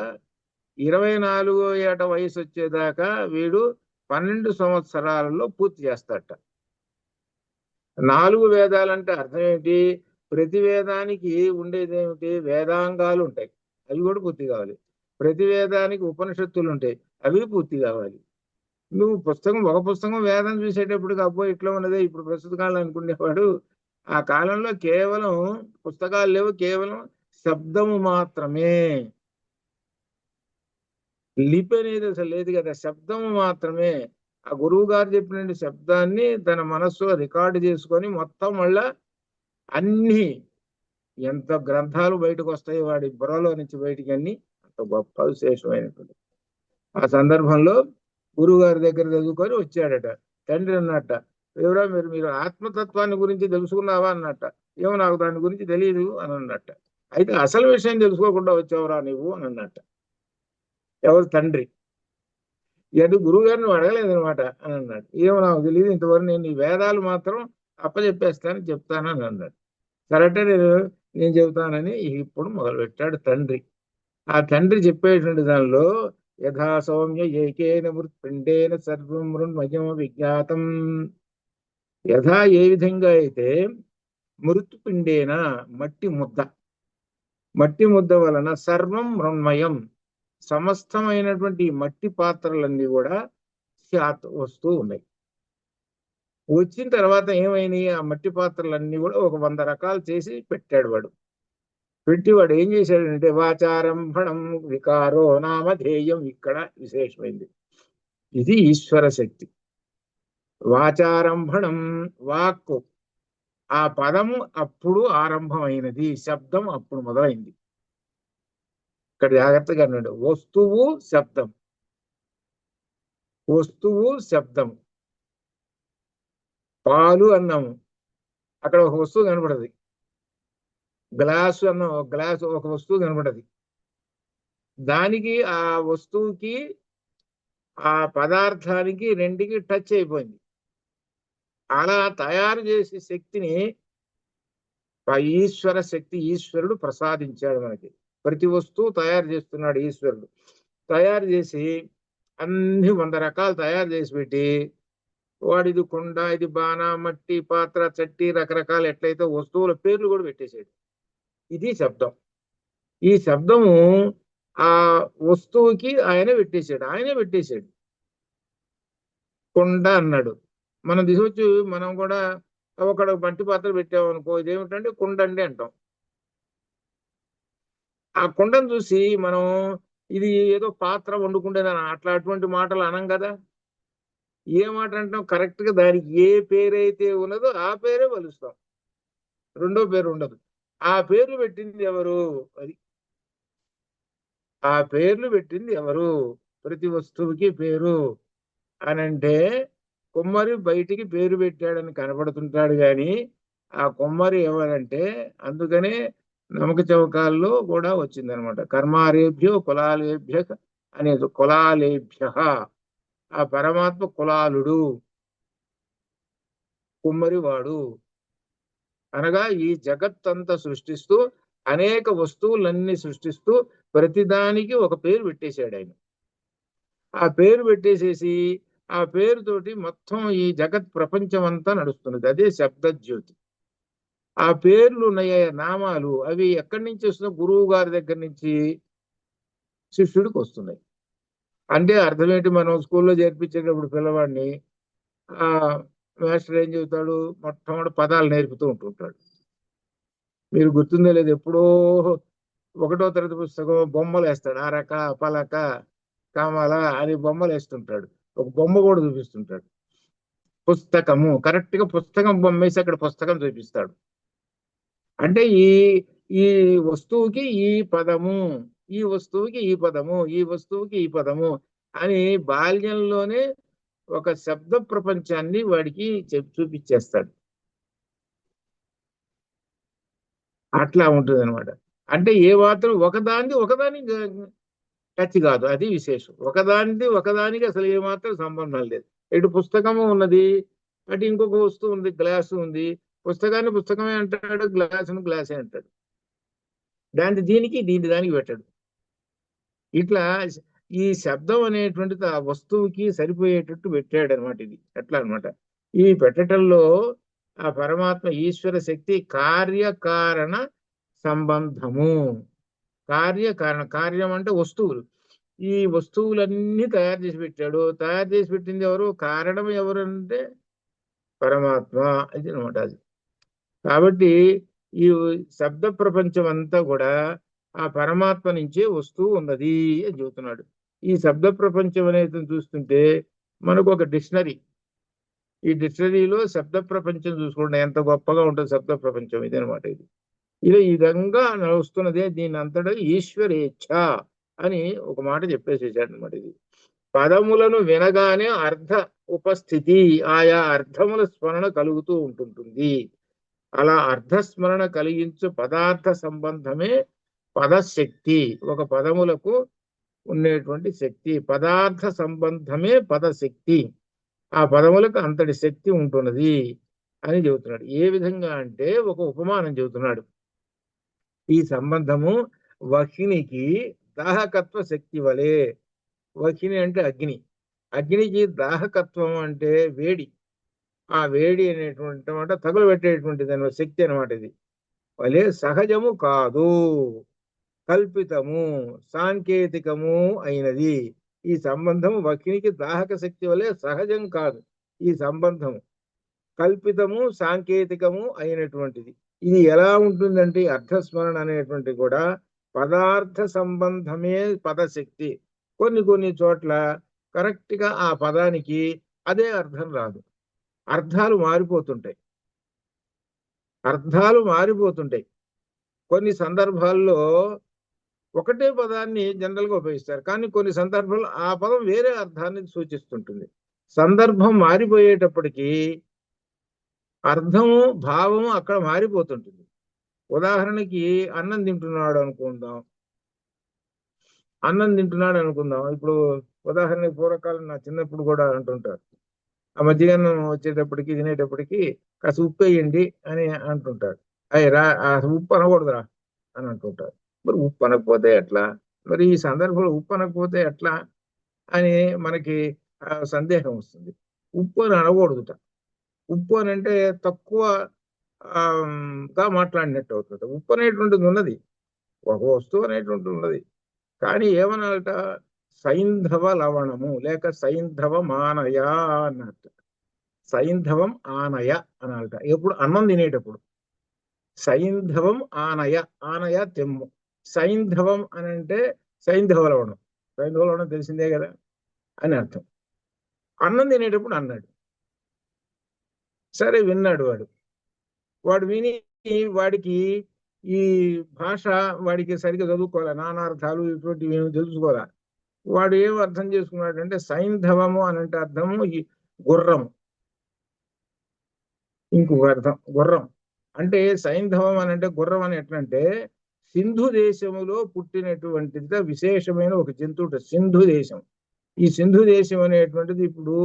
24 ఏట వయసు వచ్చేదాకా వీడు 12 సంవత్సరాలలో పూర్తి చేస్తాడట. 4 వేదాలంటే అర్థం ఏంటి? ప్రతి వేదానికి ఉండేది ఏమిటి? వేదాంగాలు ఉంటాయి, అవి కూడా పూర్తి కావాలి. ప్రతి వేదానికి ఉపనిషత్తులు ఉంటాయి, అవి పూర్తి కావాలి. నువ్వు ఒక పుస్తకం వేదం చూసేటప్పటికి అబ్బో ఇట్లా ఉన్నదే ఇప్పుడు ప్రస్తుత కాలంలో అనుకునేవాడు. ఆ కాలంలో కేవలం పుస్తకాలు లేవు, కేవలం శబ్దము మాత్రమే. లిపి అనేది అసలు లేదు కదా, శబ్దము మాత్రమే. ఆ గురువు గారు చెప్పిన శబ్దాన్ని తన మనస్సులో రికార్డు చేసుకొని మొత్తం మళ్ళా అన్ని ఎంత గ్రంథాలు బయటకు వస్తాయి వాడి బుర్రలో నుంచి బయటికి, అన్ని అంత గొప్ప విశేషమైనటువంటి. ఆ సందర్భంలో గురువు గారి దగ్గర చదువుకొని వచ్చాడట. తండ్రి అన్నట్ట, ఎవరా మీరు ఆత్మతత్వాన్ని గురించి తెలుసుకున్నావా అన్నట్ట. ఏమో నాకు దాని గురించి తెలియదు అని అన్నట్ట. అయితే అసలు విషయం తెలుసుకోకుండా వచ్చావురా నువ్వు అని అన్నట్ట. ఎవరు? తండ్రి. ఇటు గురువు గారిని నువ్వు అడగలేదు అనమాట అని అన్నాడు. ఏమో నాకు తెలియదు, ఇంతవరకు నేను ఈ వేదాలు మాత్రం అప్పచెప్పేస్తాను, చెప్తాను అని అన్నాడు. సరే నేను చెబుతానని ఇప్పుడు మొదలుపెట్టాడు తండ్రి. ఆ తండ్రి చెప్పేటువంటి దానిలో యథా సౌమ్య ఏకేన మృత్పిండేన సర్వం మృణ్మయం విజ్ఞాతం. యథా ఏ విధంగా అయితే మృత్పిండేన మట్టి ముద్ద వలన సర్వం మృణ్మయం సమస్తమైనటువంటి మట్టి పాత్రలన్నీ కూడా వస్తూ ఉన్నాయి. వచ్చిన తర్వాత ఏమైనాయి? ఆ మట్టి పాత్రలన్నీ కూడా ఒక 100 రకాలు చేసి పెట్టాడు వాడు. పెట్టి వాడు ఏం చేశాడంటే వాచారంభణం వికారో నామధేయం. ఇక్కడ విశేషమైంది. ఇది ఈశ్వర శక్తి. వాచారంభణం, వాక్కు, ఆ పదము అప్పుడు ఆరంభమైనది, శబ్దం అప్పుడు మొదలైంది. ఇక్కడ జాగ్రత్తగా అన్నాడు. వస్తువు శబ్దం, వస్తువు శబ్దం. పాలు అన్నాము, అక్కడ ఒక వస్తువు కనపడదు. గ్లాసు అన్నాం, ఒక గ్లాసు ఒక వస్తువు కనపడదు. దానికి ఆ వస్తువుకి ఆ పదార్థానికి రెండుకి టచ్ అయిపోయింది. అలా తయారు చేసే శక్తిని ఈశ్వర శక్తి, ఈశ్వరుడు ప్రసాదించాడు మనకి. ప్రతి వస్తువు తయారు చేస్తున్నాడు ఈశ్వరుడు. తయారు చేసి అన్ని 100 రకాలు తయారు చేసి పెట్టి వాడిది కుండ, ఇది బాణ, మట్టి పాత్ర, చట్టి, రకరకాల ఎట్లయితే వస్తువుల పేర్లు కూడా పెట్టేశాడు. ఇది శబ్దం. ఈ శబ్దము ఆ వస్తువుకి ఆయనే పెట్టేశాడు. కుండ అన్నాడు. మనం తీసుకొచ్చి మనం కూడా ఒకడు మట్టి పాత్ర పెట్టామనుకో, ఇదేమిటంటే కుండ అండి అంటాం. ఆ కుండను చూసి మనం ఇది ఏదో పాత్ర వండుకుంటేదని అట్లా అటువంటి మాటలు అనం కదా. ఏ మాట అంటాం? కరెక్ట్ గా దానికి ఏ పేరైతే ఉన్నదో ఆ పేరే పలుస్తాం, రెండో పేరు ఉండదు. ఆ పేర్లు పెట్టింది ఎవరు? అది ఆ పేర్లు పెట్టింది ఎవరు? ప్రతి వస్తువుకి పేరు అనంటే కుమ్మరి బయటికి పేరు పెట్టాడని కనపడుతుంటాడు గాని ఆ కుమ్మరి ఎవరంటే, అందుకనే నమ్మక చౌకాల్లో కూడా వచ్చిందనమాట. కర్మారేభ్యో కులాలేభ్య అనేది. కులాలేభ్య, ఆ పరమాత్మ కులాలుడు, కుమ్మరివాడు. అనగా ఈ జగత్తంతా సృష్టిస్తూ అనేక వస్తువులన్నీ సృష్టిస్తూ ప్రతిదానికి ఒక పేరు పెట్టేశాడు ఆయన. ఆ పేరు పెట్టేసేసి ఆ పేరుతోటి మొత్తం ఈ జగత్ ప్రపంచం అంతా నడుస్తున్నది. అదే శబ్దజ్యోతి. ఆ పేర్లు ఉన్నాయే, నామాలు, అవి ఎక్కడి నుంచి వస్తున్నాయి? గురువు గారి దగ్గర నుంచి శిష్యుడికి వస్తున్నాయి. అంటే అర్థం ఏంటి? మనం స్కూల్లో చేర్పించేటప్పుడు పిల్లవాడిని ఆ మాస్టర్ ఏం చెబుతాడు? మొట్టమొదటి పదాలు నేర్పుతూ ఉంటుంటాడు. మీరు గుర్తుందో లేదు, ఎప్పుడో 1వ తరగతి పుస్తకం బొమ్మలు వేస్తాడు. అరక, పలక, కమల అని బొమ్మలు వేస్తుంటాడు. ఒక బొమ్మ కూడా చూపిస్తుంటాడు. పుస్తకము, కరెక్ట్ గా పుస్తకం బొమ్మ వేసి అక్కడ పుస్తకం చూపిస్తాడు. అంటే ఈ ఈ వస్తువుకి ఈ పదము, ఈ వస్తువుకి ఈ పదము, ఈ వస్తువుకి ఈ పదము అని బాల్యంలోనే ఒక శబ్ద ప్రపంచాన్ని వాడికి చూపించేస్తాడు. అట్లా ఉంటుంది అనమాట. అంటే ఏ మాత్రం ఒకదాని టచ్ కాదు, అది విశేషం. ఒకదానికి అసలు ఏమాత్రం సంబంధం లేదు. ఇటు పుస్తకము ఉన్నది, అటు ఇంకొక వస్తువు ఉంది, గ్లాసు ఉంది. పుస్తకాన్ని పుస్తకమే అంటాడు, గ్లాసును గ్లాసే అంటాడు. దీనికి దానికి పెట్టాడు. ఇట్లా ఈ శబ్దం అనేటువంటిది ఆ వస్తువుకి సరిపోయేటట్టు పెట్టాడు అనమాట. ఇది ఎట్లా అనమాట? ఈ పెట్టటంలో ఆ పరమాత్మ ఈశ్వర శక్తి కార్యకారణ సంబంధము. కార్యం అంటే వస్తువులు. ఈ వస్తువులన్నీ తయారు చేసి పెట్టాడు. తయారు చేసి పెట్టింది ఎవరు? కారణం ఎవరు అంటే పరమాత్మ. ఇది అనమాట. అది కాబట్టి ఈ శబ్ద ప్రపంచం అంతా కూడా ఆ పరమాత్మ నుంచే వస్తూ ఉన్నది అని చెబుతున్నాడు. ఈ శబ్ద ప్రపంచం అనేది చూస్తుంటే మనకు ఒక డిక్షనరీ. ఈ డిక్షనరీలో శబ్ద ప్రపంచం చూసుకోండి, ఎంత గొప్పగా ఉంటుంది శబ్ద ప్రపంచం. ఇది అనమాట. ఇది ఈ విధంగా నడుస్తున్నదే, దీని అంతటా ఈశ్వరేచ్ఛ అని ఒక మాట చెప్పేసేసాడు అనమాట. ఇది పదములను వినగానే అర్థ ఉపస్థితి, ఆయా అర్థముల స్మరణ కలుగుతూ ఉంటుంటుంది. అలా అర్థస్మరణ కలిగించు పదార్థ సంబంధమే పదశక్తి. ఒక పదములకు ఉండేటువంటి శక్తి, పదార్థ సంబంధమే పదశక్తి. ఆ పదములకు అంతటి శక్తి ఉంటున్నది అని చెబుతున్నాడు. ఏ విధంగా అంటే ఒక ఉపమానం చెబుతున్నాడు. ఈ సంబంధము వహ్నికి దాహకత్వ శక్తి వలె. వహ్ని అంటే అగ్ని, అగ్నికి దాహకత్వం అంటే వేడి. ఆ వేడి అనేటువంటి మాట తగులబెట్టేటువంటిది అన్నమాట, శక్తి అనమాట. ఇది వలె సహజము కాదు, కల్పితము సాంకేతికము అయినది. ఈ సంబంధం వహ్నికి దాహక శక్తి వలె సహజం కాదు. ఈ సంబంధం కల్పితము సాంకేతికము అయినటువంటిది. ఇది ఎలా ఉంటుందంటే అర్థస్మరణ అనేటువంటి కూడా పదార్థ సంబంధమే పదశక్తి. కొన్ని కొన్ని చోట్ల కరెక్ట్ గా ఆ పదానికి అదే అర్థం రాదు, అర్థాలు మారిపోతుంటాయి. అర్థాలు మారిపోతుంటాయి. కొన్ని సందర్భాల్లో ఒకటే పదాన్ని జనరల్ గా ఉపయోగిస్తారు, కానీ కొన్ని సందర్భాల్లో ఆ పదం వేరే అర్థాన్ని సూచిస్తుంటుంది. సందర్భం మారిపోయేటప్పటికీ అర్థము భావము అక్కడ మారిపోతుంటుంది. ఉదాహరణకి అన్నం తింటున్నాడు అనుకుందాం. ఇప్పుడు ఉదాహరణకి పూర్వకాలం నా చిన్నప్పుడు కూడా అంటుంటారు, ఆ మధ్యాహ్నం వచ్చేటప్పటికి తినేటప్పటికి కాస్త ఉప్పు వేయండి అని అంటుంటారు. అయ్యి రా, ఆ ఉప్పు అనకూడదురా అని అంటుంటారు. మరి ఉప్పు అనకపోతే ఎట్లా, మరి ఈ సందర్భంలో ఉప్పు అనకపోతే ఎట్లా అని మనకి సందేహం వస్తుంది. ఉప్పు అని అనకూడదుట. ఉప్పు అని అంటే తక్కువ గా మాట్లాడినట్టు అవుతుంది. ఉప్పు అనేటువంటిది ఉన్నది, ఒక వస్తువు అనేటువంటిది ఉన్నది. కానీ ఏమనాలట, సైంధవ లవణము లేక సైంధవ మానయ అన్నట్టు. సైంధవం ఆనయ అనాలట ఎప్పుడు అన్నం తినేటప్పుడు. సైంధవం ఆనయ, ఆనయ తెమ్ము. సైంధవం అని అంటే సైంధవ లవణం. సైంధవ లవణం తెలిసిందే కదా అని అర్థం. అన్నం తినేటప్పుడు అన్నాడు. సరే విన్నాడు వాడు. వాడు విని వాడికి ఈ భాష వాడికి సరిగ్గా చదువుకోవాలి, నానార్థాలు ఇటువంటివి ఏమి తెలుసుకోవాలా. వాడు ఏం అర్థం చేసుకున్నాడంటే సైంధవము అని అంటే అర్థము ఈ గుర్రం. ఇంకొక అర్థం గుర్రం అంటే సైంధవం అని అంటే గుర్రం అని ఎట్లంటే సింధు దేశములో పుట్టినటువంటిది విశేషమైన ఒక జంతువు సింధు దేశం. ఈ సింధు దేశం అనేటువంటిది ఇప్పుడు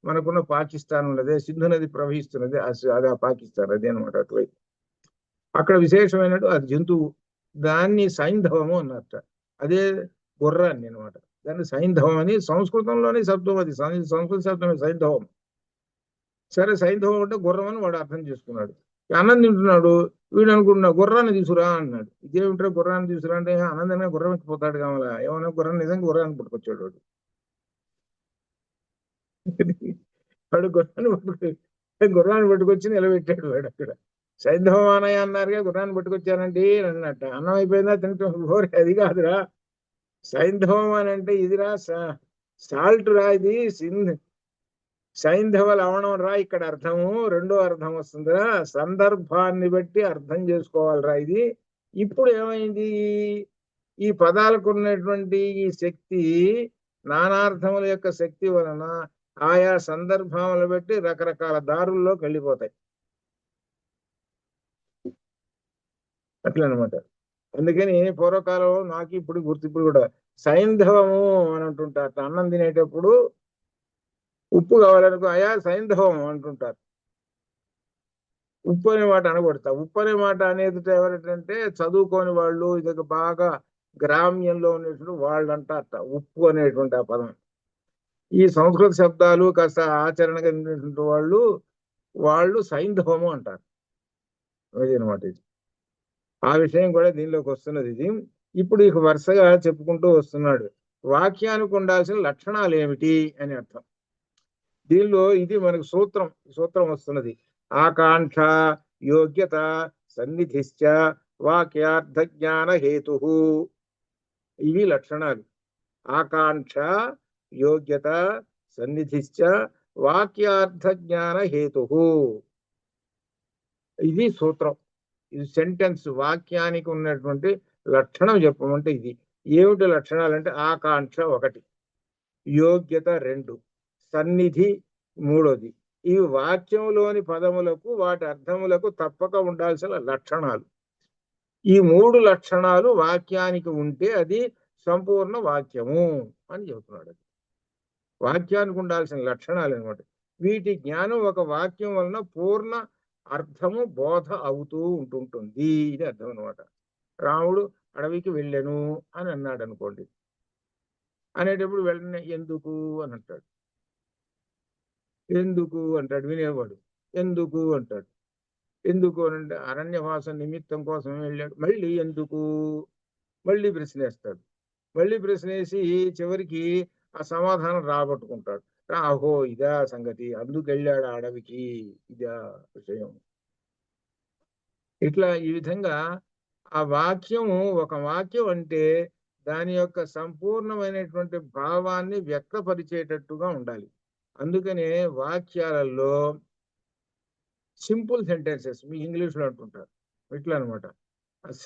మనకున్న పాకిస్తాన్ ఉన్నదే, సింధు నది ప్రవహిస్తున్నది, అది ఆ పాకిస్తాన్ అదే అనమాట. అటువైపు అక్కడ విశేషమైనట్టు అది జంతువు, దాన్ని సైంధవము అన్నట్ట. అదే గుర్రాన్ని అనమాట. దాన్ని సైంధవం అని సంస్కృతంలోనే శబ్దం, అది సంస్కృత శబ్దమే సైంధవం. సరే సైంధవం అంటే గుర్రం అని వాడు అర్థం చేసుకున్నాడు. అన్నం తింటున్నాడు, వీడు అనుకుంటున్నా గుర్రాన్ని తీసుకురా అన్నాడు. ఇదేమిటో గుర్రాన్ని తీసుకురా అంటే ఆనందమే గుర్రం ఎక్కిపోతాడు కావాలా, ఏమన్నా గుర్రం నిజంగా గుర్రాన్ని పట్టుకొచ్చాడు వాడు. వాడు గుర్రాన్ని పట్టుకొచ్చి నిలబెట్టాడు వాడు అక్కడ. సైంధవమానయ్య అన్నారుగా, గుర్రాన్ని పట్టుకొచ్చానండి అన్నట్ట. అన్నం అయిపోయిందా తింటాం, అది కాదురా, సైంధవం అని అంటే ఇదిరా, సాల్ట్ రా, ఇది సైంధవ లవణం రా. ఇక్కడ అర్థము రెండో అర్థం వస్తుందిరా, సందర్భాన్ని బట్టి అర్థం చేసుకోవాలిరా ఇది. ఇప్పుడు ఏమైంది, ఈ పదాలకు ఉన్నటువంటి ఈ శక్తి నానార్థముల యొక్క శక్తి వలన ఆయా సందర్భాలను బట్టి రకరకాల దారుల్లోకి వెళ్ళిపోతాయి. అట్లనమాట. అందుకని పూర్వకాలం నాకు ఇప్పుడు ఇప్పుడు కూడా సైంధవము అని అంటుంటారు. అన్నం తినేటప్పుడు ఉప్పు కావాలనుకో, అయా సైంధవం అంటుంటారు. ఉప్పు అనే మాట అనకూడతా. ఉప్పు అనే మాట అనేది ఎవరంటే చదువుకోని వాళ్ళు, ఇది బాగా గ్రామ్యంలో ఉన్నటువంటి వాళ్ళు అంటారట ఉప్పు అనేటువంటి ఆ పదం. ఈ సంస్కృత శబ్దాలు కాస్త ఆచరణగా ఉన్నటువంటి వాళ్ళు సైంధవము అంటారు. అది అనమాట ఇది. ఆ విషయం కూడా దీనిలోకి వస్తున్నది. ఇది ఇప్పుడు ఇక వరుసగా చెప్పుకుంటూ వస్తున్నాడు. వాక్యానికి ఉండాల్సిన లక్షణాలు ఏమిటి అని అర్థం. దీనిలో ఇది మనకు సూత్రం వస్తున్నది. ఆకాంక్ష, యోగ్యత, సన్నిధిశ్చ, వాక్యార్థ జ్ఞాన హేతు. ఇవి లక్షణాలు. ఆకాంక్ష, యోగ్యత, సన్నిధిశ్చ, వాక్యార్థ జ్ఞాన హేతు. ఇది సూత్రం, ఇది సెంటెన్స్. వాక్యానికి ఉన్నటువంటి లక్షణం చెప్పమంటే ఇది. ఏమిటి లక్షణాలు అంటే ఆకాంక్ష ఒకటి, యోగ్యత 2, సన్నిధి 3. ఇవి వాక్యంలోని పదములకు వాటి అర్థములకు తప్పక ఉండాల్సిన లక్షణాలు. ఈ 3 లక్షణాలు వాక్యానికి ఉంటే అది సంపూర్ణ వాక్యము అని చెబుతున్నాడు. వాక్యానికి ఉండాల్సిన లక్షణాలు అనమాట. వీటి జ్ఞానం ఒక వాక్యం వలన పూర్ణ అర్థము బోధ అవుతూ ఉంటుంటుంది. ఇది అర్థం అనమాట. రాముడు అడవికి వెళ్ళాను అని అన్నాడు అనుకోండి. అనేటప్పుడు వెళ్ళనే ఎందుకు అని అంటాడు. ఎందుకు అంటాడు వినేవాడు. ఎందుకు అంటాడు. ఎందుకు అని అంటే అరణ్యవాస నిమిత్తం కోసం వెళ్ళాడు. మళ్ళీ ఎందుకు, మళ్ళీ ప్రశ్నేస్తాడు. మళ్ళీ ప్రశ్నేసి చివరికి ఆ సమాధానం రాబట్టుకుంటాడు. ఆహో ఇదా సంగతి, అందుకు వెళ్ళాడు అడవికి, ఇదా విషయం. ఇట్లా ఈ విధంగా ఆ వాక్యము, ఒక వాక్యం అంటే దాని యొక్క సంపూర్ణమైనటువంటి భావాన్ని వ్యక్తపరిచేటట్టుగా ఉండాలి. అందుకనే వాక్యాలలో సింపుల్ సెంటెన్సెస్ మీ ఇంగ్లీష్లో అంటుంటారు, ఇట్లా అనమాట.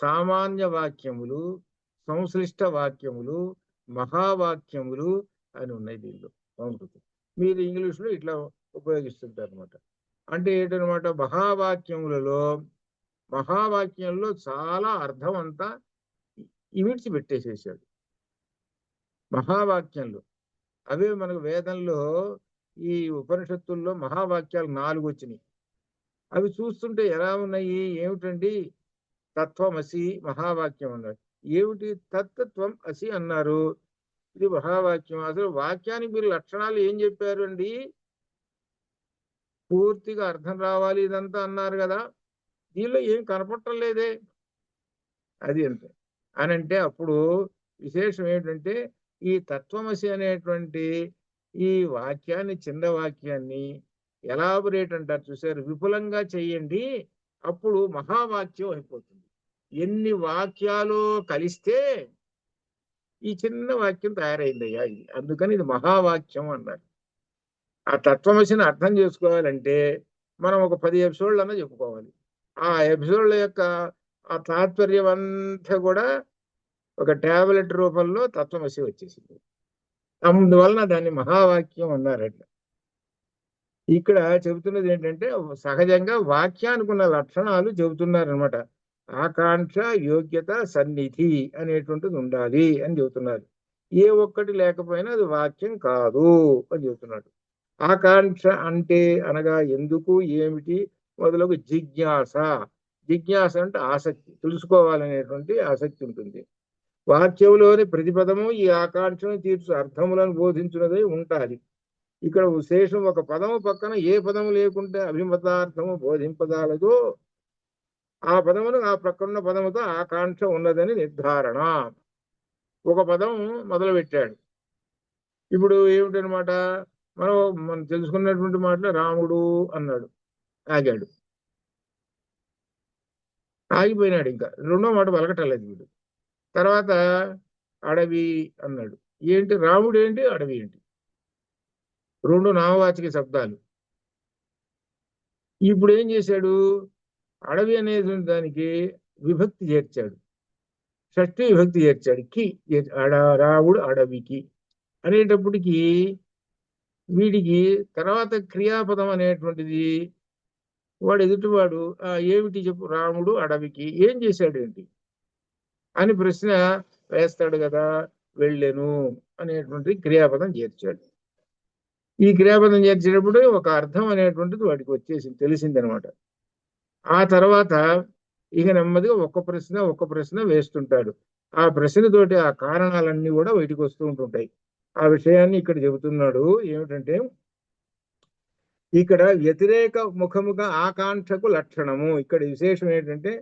సామాన్య వాక్యములు, సంశ్లిష్ట వాక్యములు, మహావాక్యములు అని ఉన్నాయి దీనిలో సంస్కృతి. మీరు ఇంగ్లీష్లో ఇట్లా ఉపయోగిస్తుంటారు అనమాట. అంటే ఏంటనమాట, మహావాక్యంలో చాలా అర్థం అంతా ఇమిడ్చి పెట్టేసేసాడు మహావాక్యంలో. అవే మనకు వేదంలో ఈ ఉపనిషత్తుల్లో మహావాక్యాలు 4 వచ్చినాయి. అవి చూస్తుంటే ఎలా ఉన్నాయి, ఏమిటండి, తత్వమసి మహావాక్యం అన్నారు. ఏమిటి తత్వం అసి అన్నారు, ఇది మహావాక్యం. అసలు వాక్యానికి మీరు లక్షణాలు ఏం చెప్పారు అండి, పూర్తిగా అర్థం రావాలి ఇదంతా అన్నారు కదా, దీనిలో ఏం కనపడటం లేదే, అది అంతే అని అంటే అప్పుడు విశేషం ఏంటంటే ఈ తత్వమసి అనేటువంటి ఈ వాక్యాన్ని, చిన్న వాక్యాన్ని ఎలాబొరేట్ అంటారు చూసారు, విపులంగా చెయ్యండి, అప్పుడు మహావాక్యం అయిపోతుంది. ఎన్ని వాక్యాలు కలిస్తే ఈ చిన్న వాక్యం తయారైందయ్యా ఇది, అందుకని ఇది మహావాక్యం అన్నారు. ఆ తత్వమసిని అర్థం చేసుకోవాలంటే మనం ఒక 10 ఎపిసోడ్లు అన్నా చెప్పుకోవాలి. ఆ ఎపిసోడ్ల యొక్క ఆ తాత్పర్యం అంతా కూడా ఒక టాబ్లెట్ రూపంలో తత్వమసి వచ్చేసింది. అందువలన దాన్ని మహావాక్యం అన్నారట. ఇక్కడ చెబుతున్నది ఏంటంటే సహజంగా వాక్యానికి ఉన్న లక్షణాలు చెబుతున్నారనమాట. ఆకాంక్ష, యోగ్యత, సన్నిధి అనేటువంటిది ఉండాలి అని చెబుతున్నారు. ఏ ఒక్కటి లేకపోయినా అది వాక్యం కాదు అని చెబుతున్నాడు. ఆకాంక్ష అంటే అనగా ఎందుకు, ఏమిటి మొదలగు జిజ్ఞాస. జిజ్ఞాస అంటే ఆసక్తి, తెలుసుకోవాలనేటువంటి ఆసక్తి ఉంటుంది. వాక్యంలోని ప్రతిపదము ఈ ఆకాంక్షను తీర్చు అర్థములను బోధించున్నదై ఉండాలి. ఇక్కడ విశేషం, ఒక పదము పక్కన ఏ పదము లేకుంటే అభిమతార్థము బోధింపదాలదో ఆ పదమును ఆ ప్రక్కన్న పదముతో ఆకాంక్ష ఉన్నదని నిర్ధారణ. ఒక పదం మొదలు పెట్టాడు. ఇప్పుడు ఏమిటనమాట, మనం తెలుసుకున్నటువంటి మాటలో రాముడు అన్నాడు, ఆగాడు, ఆగిపోయినాడు, ఇంకా రెండో మాట పలకటలేదు వీడు. తర్వాత అడవి అన్నాడు. ఏంటి రాముడు ఏంటి, అడవి ఏంటి, రెండు నామవాచక శబ్దాలు. ఇప్పుడు ఏం చేశాడు, అడవి అనేది దానికి విభక్తి చేర్చాడు, షష్ఠీ విభక్తి చేర్చాడు. రాముడు అడవికి అనేటప్పటికి వీడికి తర్వాత క్రియాపదం అనేటువంటిది వాడు ఎదుటివాడు ఏమిటి చెప్పు, రాముడు అడవికి ఏం చేశాడు ఏంటి అని ప్రశ్న వేస్తాడు కదా. వెళ్ళెను అనేటువంటి క్రియాపదం చేర్చాడు. ఈ క్రియాపదం చేర్చేటప్పుడు ఒక అర్థం అనేటువంటిది వాడికి వచ్చేసింది, తెలిసిందనమాట. ఆ తర్వాత ఇక నెమ్మదిగా ఒక్క ప్రశ్న వేస్తుంటాడు. ఆ ప్రశ్నతోటి ఆ కారణాలన్నీ కూడా బయటికి వస్తూ ఉంటుంటాయి. ఆ విషయాన్ని ఇక్కడ చెబుతున్నాడు. ఏమిటంటే ఇక్కడ వ్యతిరేక ముఖముగా ఆకాంక్షకు లక్షణము. ఇక్కడ విశేషం ఏంటంటే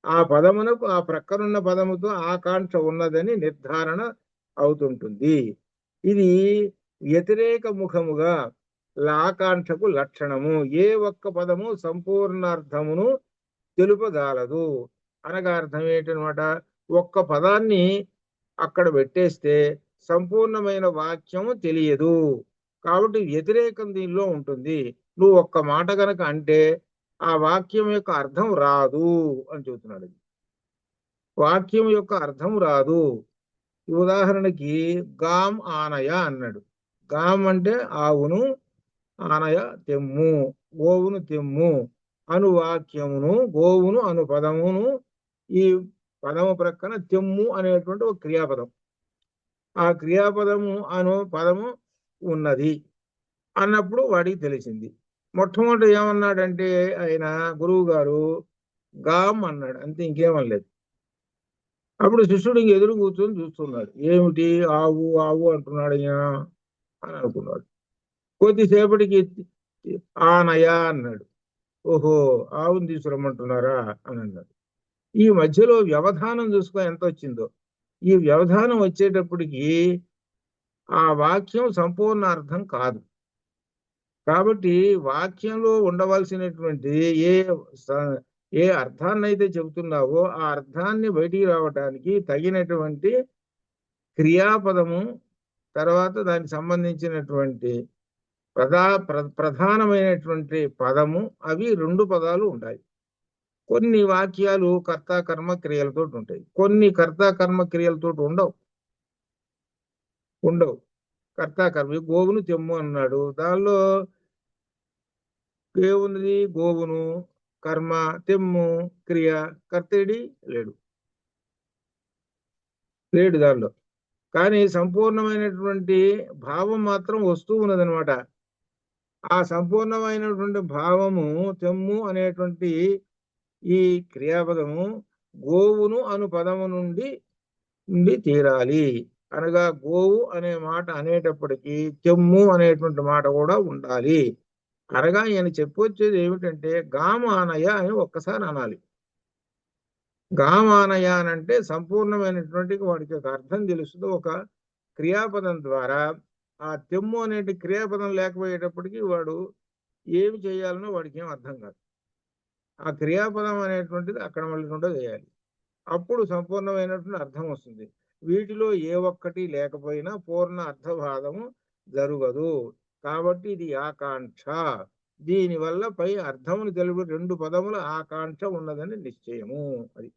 ఆ పదమునకు ఆ ప్రక్కనున్న పదముతో ఆకాంక్ష ఉన్నదని నిర్ధారణ అవుతుంటుంది. ఇది వ్యతిరేక ముఖముగా ఆకాంక్షకు లక్షణము. ఏ ఒక్క పదము సంపూర్ణార్థమును తెలుపదాలదు. అనగా అర్థం ఏంటనమాట, ఒక్క పదాన్ని అక్కడ పెట్టేస్తే సంపూర్ణమైన వాక్యము తెలియదు. కాబట్టి వ్యతిరేకం దీనిలో ఉంటుంది. నువ్వు ఒక్క మాట గనక అంటే ఆ వాక్యం యొక్క అర్థం రాదు అని చెబుతున్నాడు. వాక్యం యొక్క అర్థం రాదు. ఉదాహరణకి గాం ఆనయ అన్నాడు. గాం అంటే ఆవును, ఆనయ తెమ్ము, గోవును తెమ్ము అను వాక్యమును, గోవును అను పదమును, ఈ పదము ప్రక్కన తెమ్ము అనేటువంటి ఒక క్రియాపదం, ఆ క్రియాపదము అను పదము ఉన్నది అన్నప్పుడు వాడికి తెలిసింది. మొట్టమొదటి ఏమన్నాడంటే ఆయన గురువు గారు గాం అన్నాడు, అంతే, ఇంకేమనలేదు. అప్పుడు శిష్యుడు ఎదురు కూర్చొని చూస్తున్నాడు, ఏమిటి ఆవు ఆవు అంటున్నాడు ఈయన అని అనుకున్నాడు. కొద్దిసేపటికి ఆనయ అన్నాడు. ఓహో, ఆవును తీసుకురమ్మంటున్నారా అని అన్నాడు. ఈ మధ్యలో వ్యవధానం చూసుకో ఎంత వచ్చిందో. ఈ వ్యవధానం వచ్చేటప్పటికి ఆ వాక్యం సంపూర్ణ అర్థం కాదు. కాబట్టి వాక్యంలో ఉండవలసినటువంటి ఏ ఏ అర్థాన్ని అయితే చెబుతున్నావో ఆ అర్థాన్ని బయటికి రావడానికి తగినటువంటి క్రియాపదము, తర్వాత దానికి సంబంధించినటువంటి ప్రధానమైనటువంటి పదము, అవి 2 పదాలు ఉంటాయి. కొన్ని వాక్యాలు కర్త కర్మ క్రియలతో ఉంటాయి, కొన్ని కర్త కర్మ క్రియలతో ఉండవు. కర్త కర్మ. గోవును తెమ్ము అన్నాడు, దానిలో ఏమున్నది? గోవును కర్మ, తెమ్ము క్రియ, కర్తేడి లేడు దానిలో. కానీ సంపూర్ణమైనటువంటి భావం మాత్రం వస్తూ ఉన్నదనమాట. ఆ సంపూర్ణమైనటువంటి భావము తెమ్ము అనేటువంటి ఈ క్రియాపదము గోవును అను పదము నుండి తీరాలి. అనగా గోవు అనే మాట అనేటప్పటికీ తెమ్ము అనేటువంటి మాట కూడా ఉండాలి. అనగా ఈయన చెప్పొచ్చేది ఏమిటంటే గామానయ అని ఒక్కసారి అనాలి. గామానయ అంటే సంపూర్ణమైనటువంటి వాడికి ఒక అర్థం తెలుస్తుంది. ఒక క్రియాపదం ద్వారా ఆ తెమ్ము అనేటి క్రియాపదం లేకపోయేటప్పటికీ వాడు ఏమి చేయాలనో వాడికి ఏం అర్థం కాదు. ఆ క్రియాపదం అనేటువంటిది అక్కడ మళ్ళీ చేయాలి, అప్పుడు సంపూర్ణమైనటువంటి అర్థం వస్తుంది. వీటిలో ఏ ఒక్కటి లేకపోయినా పూర్ణ అర్థభాగము జరగదు. కాబట్టి ఇది ఆకాంక్ష. దీనివల్ల పై అర్థమును తెలుగు 2 పదముల ఆకాంక్ష ఉన్నదని నిశ్చయము. అది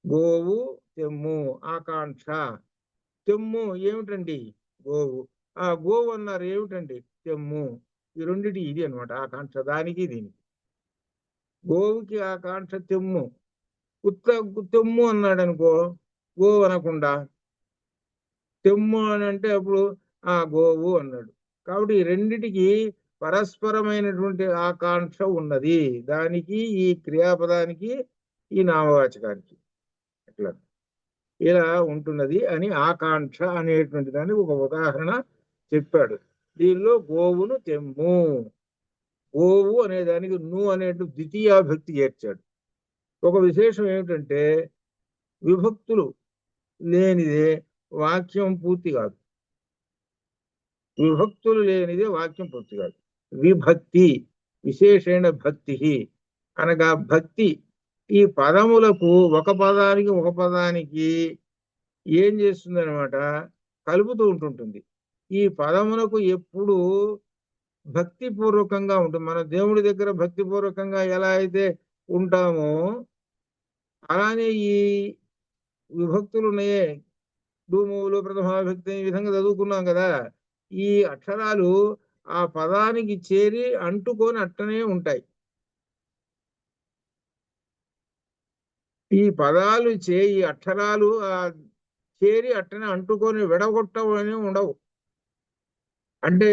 గోవు తెమ్ము, ఆకాంక్ష. తెమ్ము ఏమిటండి? గోవు. ఆ గోవు అన్నారు, ఏమిటండి? తెమ్ము. ఈ రెండిటి ఇది అనమాట ఆకాంక్ష, దానికి దీనికి. గోవుకి ఆకాంక్ష తెమ్ము. తెమ్ము అన్నాడు అనుకో, గోవు అనకుండా తెమ్ము అని అంటే అప్పుడు ఆ గోవు అన్నాడు. కాబట్టి ఈ రెండిటికి పరస్పరమైనటువంటి ఆకాంక్ష ఉన్నది, దానికి ఈ క్రియాపదానికి ఈ నామవాచకానికి. అట్లా ఇలా ఉంటున్నది అని ఆకాంక్ష అనేటువంటి దానికి ఒక ఉదాహరణ చెప్పాడు. దీనిలో గోవును తెమ్ము, గోవు అనే దానికి అనేటువంటి ద్వితీయాభక్తి చేర్చాడు. ఒక విశేషం ఏమిటంటే విభక్తులు లేనిదే వాక్యం పూర్తి కాదు. విభక్తులు లేనిదే వాక్యం పూర్తి కాదు. విభక్తి విశేషణ భక్తి అనగా భక్తి ఈ పదములకు ఒక పదానికి ఏం చేస్తుంది అనమాట, కలుపుతూ ఉంటుంటుంది. ఈ పదములకు ఎప్పుడు భక్తిపూర్వకంగా ఉంటుంది. మన దేవుడి దగ్గర భక్తిపూర్వకంగా ఎలా అయితే ఉంటామో అలానే ఈ విభక్తులు ఉన్నాయే, డూములు, ప్రథమాభక్తి, ఈ విధంగా చదువుకున్నాం కదా. ఈ అక్షరాలు ఆ పదానికి చేరి అంటుకొని అట్టనే ఉంటాయి. ఈ పదాలు ఈ అక్షరాలు చేరి అట్టనే అంటుకొని విడగొట్టవని ఉండవు. అంటే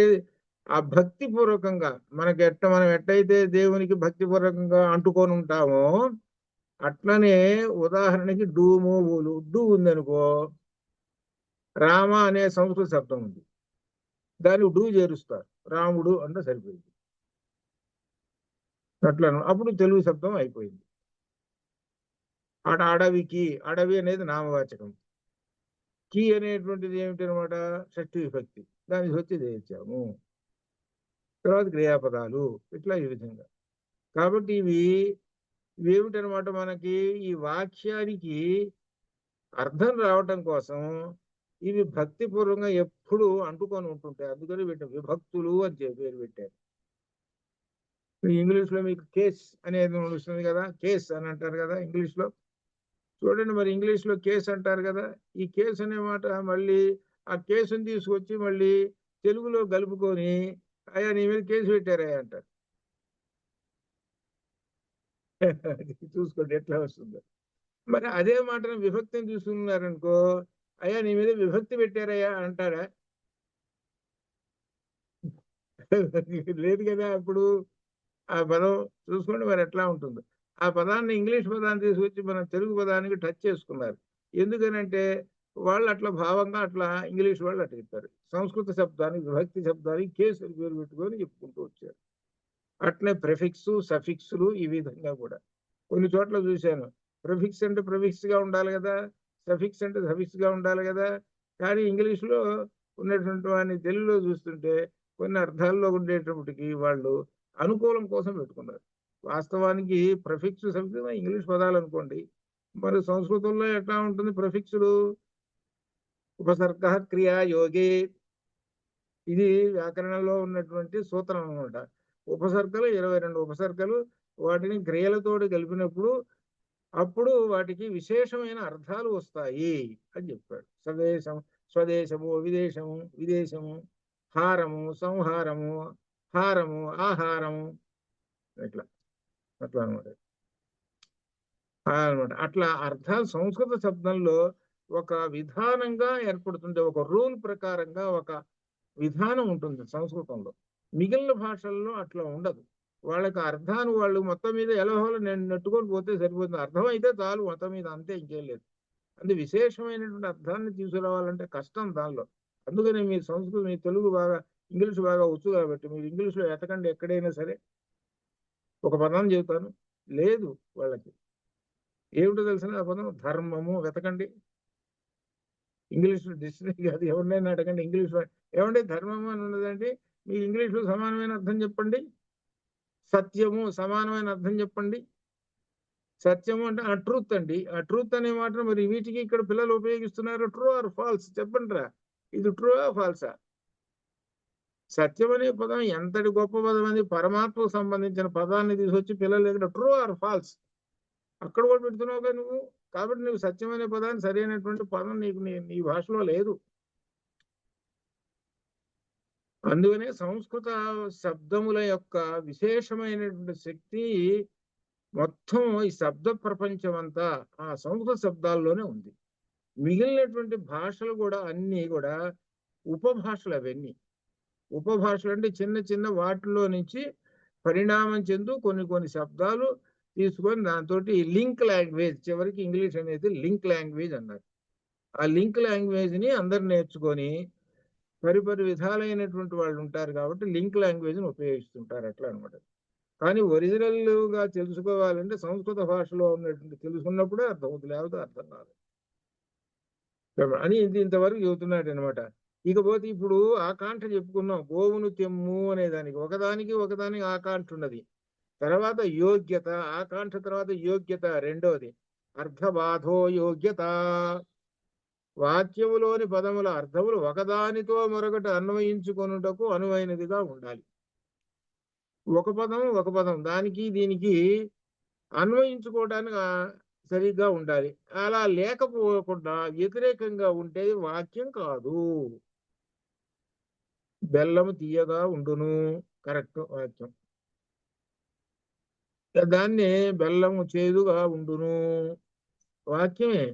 ఆ భక్తిపూర్వకంగా మనం ఎట్టయితే దేవునికి భక్తిపూర్వకంగా అంటుకొని ఉంటామో అట్లనే, ఉదాహరణకి డూమూవులు, డు ఉందనుకో, రామ అనే సంస్కృత శబ్దం ఉంది, దాన్ని డు చేరుస్తారు, రాముడు అంటే సరిపోయింది. అట్లా అప్పుడు తెలుగు శబ్దం అయిపోయింది. అడవికి, అడవి అనేది నామవాచకం, కి అనేటువంటిది ఏమిటనమాట, షష్ఠీ విభక్తి, దాన్ని వచ్చి చేయించాము. తర్వాత క్రియాపదాలు, ఇట్లా ఈ విధంగా. కాబట్టి ఇవేమిటనమాట, మనకి ఈ వాక్యానికి అర్థం రావటం కోసం ఇవి భక్తిపూర్వకంగా ఎప్పుడు అంటుకొని ఉంటుంటాయి. అందుకని వీటిని విభక్తులు అని పేరు పెట్టారు. ఇంగ్లీష్ లో మీకు కేస్ అనేది వస్తుంది కదా, కేస్ అని అంటారు కదా ఇంగ్లీష్ లో. చూడండి, మరి ఇంగ్లీష్ లో కేస్ అంటారు కదా, ఈ కేస్ అనే మాట మళ్ళీ ఆ కేసుని తీసుకొచ్చి మళ్ళీ తెలుగులో కలుపుకొని అయ్యా నీ మీద కేసు పెట్టారయ్యా అంటారు. చూసుకోండి ఎట్లా వస్తుందో. మరి అదే మాటను విభక్తిని తీసుకున్నారనుకో, అయ్యా నీ మీద విభక్తి పెట్టారయ్యా అంటారా? లేదు కదా. అప్పుడు ఆ పదం చూసుకోండి మరి ఎట్లా ఉంటుందో. ఆ పదాన్ని ఇంగ్లీష్ పదాన్ని తీసుకొచ్చి మన తెలుగు పదానికి టచ్ చేసుకున్నారు. ఎందుకనంటే వాళ్ళు అట్లా భావంగా అట్లా ఇంగ్లీష్ వాళ్ళు అట్లా చెప్పారు. సంస్కృత శబ్దానికి విభక్తి శబ్దానికి కేసులు పేరు పెట్టుకొని చెప్పుకుంటూ వచ్చారు. అట్లే ప్రిఫిక్స్ సఫిక్స్లు ఈ విధంగా కూడా కొన్ని చోట్ల చూశాను. ప్రిఫిక్స్ అంటే ప్రిఫిక్స్ గా ఉండాలి కదా, సఫిక్స్ అంటే సఫిక్స్ గా ఉండాలి కదా. కానీ ఇంగ్లీష్ లో ఉన్నటువంటి వాడిని తెలుగులో చూస్తుంటే కొన్ని అర్థాల్లో ఉండేటప్పటికి వాళ్ళు అనుకూలం కోసం పెట్టుకున్నారు. వాస్తవానికి ప్రిఫిక్స్ సఫిక్స్ ఇంగ్లీష్ పదాలు అనుకోండి. మరి సంస్కృతంలో ఎట్లా ఉంటుంది ప్రిఫిక్స్లు? ఉపసర్గ క్రియా యోగి, ఇది వ్యాకరణంలో ఉన్నటువంటి సూత్రం అన్నమాట. ఉపసర్గలు 22 ఉపసర్గలు, వాటిని క్రియలతోటి కలిపినప్పుడు అప్పుడు వాటికి విశేషమైన అర్థాలు వస్తాయి అని చెప్పాడు. స్వదేశం, స్వదేశము, విదేశము, విదేశము, హారము, సంహారము, హారము, ఆహారము, ఇట్లా అట్లా అనమాట. అనమాట అట్లా అర్థాలు సంస్కృత శబ్దంలో ఒక విధానంగా ఏర్పడుతుంటే, ఒక రూల్ ప్రకారంగా ఒక విధానం ఉంటుంది సంస్కృతంలో. మిగిలిన భాషల్లో అట్లా ఉండదు. వాళ్ళకి అర్థాన్ని వాళ్ళు మొత్తం మీద ఎలహోల నేను నెట్టుకొని పోతే సరిపోతుంది. అర్థం అయితే చాలు మొత్తం మీద, అంతే, ఇంకేం లేదు. అంటే విశేషమైనటువంటి అర్థాన్ని తీసుకురావాలంటే కష్టం దానిలో. అందుకని మీ సంస్కృతి, మీ తెలుగు బాగా, ఇంగ్లీష్ బాగా వచ్చు కాబట్టి మీరు ఇంగ్లీష్లో ఎతకండి ఎక్కడైనా సరే. ఒక పదం చెబుతాను, లేదు వాళ్ళకి. ఏమిటో తెలిసిన ఆ పదం ధర్మము వెతకండి. ఇంగ్లీష్ డిక్షనరీ కాదు, ఎవరినైనా అడగండి ఇంగ్లీష్. ఏమంటే ధర్మము అని ఉన్నదంటే మీ ఇంగ్లీష్లో సమానమైన అర్థం చెప్పండి. సత్యము సమానమైన అర్థం చెప్పండి. సత్యము అంటే ఆ ట్రూత్ అండి. ఆ ట్రూత్ అనే మాట మరి వీటికి ఇక్కడ పిల్లలు ఉపయోగిస్తున్నారు. ట్రూ ఆర్ ఫాల్స్ చెప్పండి రా, ఇది ట్రూ ఆ ఫాల్సా? సత్యం అనే పదం ఎంతటి గొప్ప పదం అని, పరమాత్మకు సంబంధించిన పదాన్ని తీసుకొచ్చి పిల్లల దగ్గర ట్రూ ఆర్ ఫాల్స్ అక్కడ కూడా పెడుతున్నావుగా నువ్వు. కాబట్టి నువ్వు సత్యం అనే పదాన్ని సరైనటువంటి పదం నీకు నీ భాషలో లేదు. అందుకనే సంస్కృత శబ్దముల యొక్క విశేషమైనటువంటి శక్తి మొత్తం ఈ శబ్ద ప్రపంచం అంతా ఆ సంస్కృత శబ్దాల్లోనే ఉంది. మిగిలినటువంటి భాషలు కూడా అన్ని కూడా ఉపభాషలు. అవన్నీ ఉపభాషలు అంటే చిన్న చిన్న వాటిలో నుంచి పరిణామం చెందు కొన్ని కొన్ని శబ్దాలు తీసుకొని దాంతో లింక్ లాంగ్వేజ్, చివరికి ఇంగ్లీష్ అనేది లింక్ లాంగ్వేజ్ అన్నారు. ఆ లింక్ లాంగ్వేజ్ ని అందరు నేర్చుకొని పరిపరి విధాలైనటువంటి వాళ్ళు ఉంటారు కాబట్టి లింక్ లాంగ్వేజ్ ని ఉపయోగిస్తుంటారు అట్లా అనమాట. కానీ ఒరిజినల్ గా తెలుసుకోవాలంటే సంస్కృత భాషలో ఉన్నటువంటి తెలుసుకున్నప్పుడే అర్థమవుతుంది, లేకపోతే అర్థం కాదు అని ఇంతవరకు చెబుతున్నాడు అనమాట. ఇకపోతే ఇప్పుడు ఆకాంక్ష చెప్పుకున్నాం. గోవును తెమ్ము అనే దానికి ఒకదానికి ఆకాంక్ష ఉన్నది. తర్వాత యోగ్యత, ఆకాంక్ష తర్వాత యోగ్యత రెండోది. అర్థబాధో యోగ్యత, వాక్యములోని పదముల అర్థములు ఒకదానితో మరొకటి అన్వయించుకొనుటకు అనువైనదిగా ఉండాలి. ఒక పదం దానికి దీనికి అన్వయించుకోవడానికి సరిగ్గా ఉండాలి. అలా లేకపోకుండా వ్యతిరేకంగా ఉంటే వాక్యం కాదు. బెల్లము తీయగా ఉండును, కరెక్ట్ వాక్యం. దాన్ని బెల్లము చేదుగా ఉండును, వాక్యమే.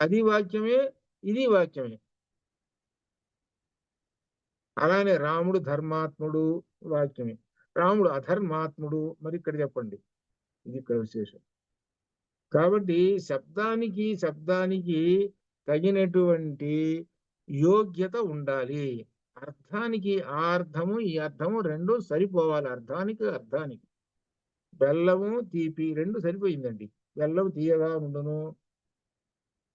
అది వాక్యమే, ఇది వాక్యమే. అలానే రాముడు ధర్మాత్ముడు, వాక్యమే. రాముడు అధర్మాత్ముడు, మరి ఇక్కడ చెప్పండి, ఇది ఇక్కడ విశేషం. కాబట్టి శబ్దానికి తగినటువంటి యోగ్యత ఉండాలి. అర్థానికి ఆ అర్థము ఈ అర్థము రెండు సరిపోవాలి. అర్థానికి బెల్లము తీపి రెండు సరిపోయిందండి. బెల్లం తీయగా ఉండును,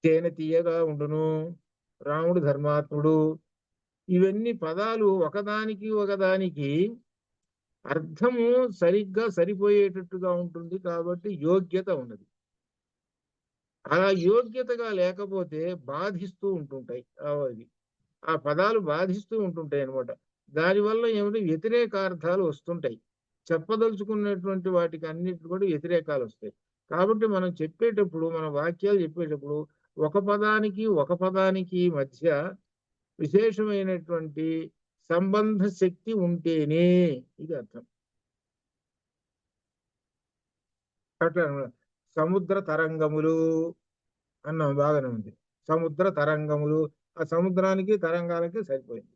తేనె తీయగా ఉండును, రాముడు ధర్మాత్ముడు, ఇవన్నీ పదాలు ఒకదానికి అర్థము సరిగ్గా సరిపోయేటట్టుగా ఉంటుంది కాబట్టి యోగ్యత ఉన్నది. అలా యోగ్యతగా లేకపోతే బాధిస్తూ ఉంటుంటాయి. అవి ఆ పదాలు బాధిస్తూ ఉంటుంటాయి అనమాట. దానివల్ల ఏమిటి వ్యతిరేకార్థాలు వస్తుంటాయి. చెప్పదలుచుకున్నటువంటి వాటికి అన్నిటి కూడా వ్యతిరేకాలు వస్తాయి. కాబట్టి మనం చెప్పేటప్పుడు, మన వాక్యాలు చెప్పేటప్పుడు ఒక పదానికి మధ్య విశేషమైనటువంటి సంబంధ శక్తి ఉంటేనే ఇది అర్థం. అట్లా సముద్ర తరంగములు అన్నాం, బాగానే ఉంది. సముద్ర తరంగములు, ఆ సముద్రానికి తరంగాలకి సరిపోయింది.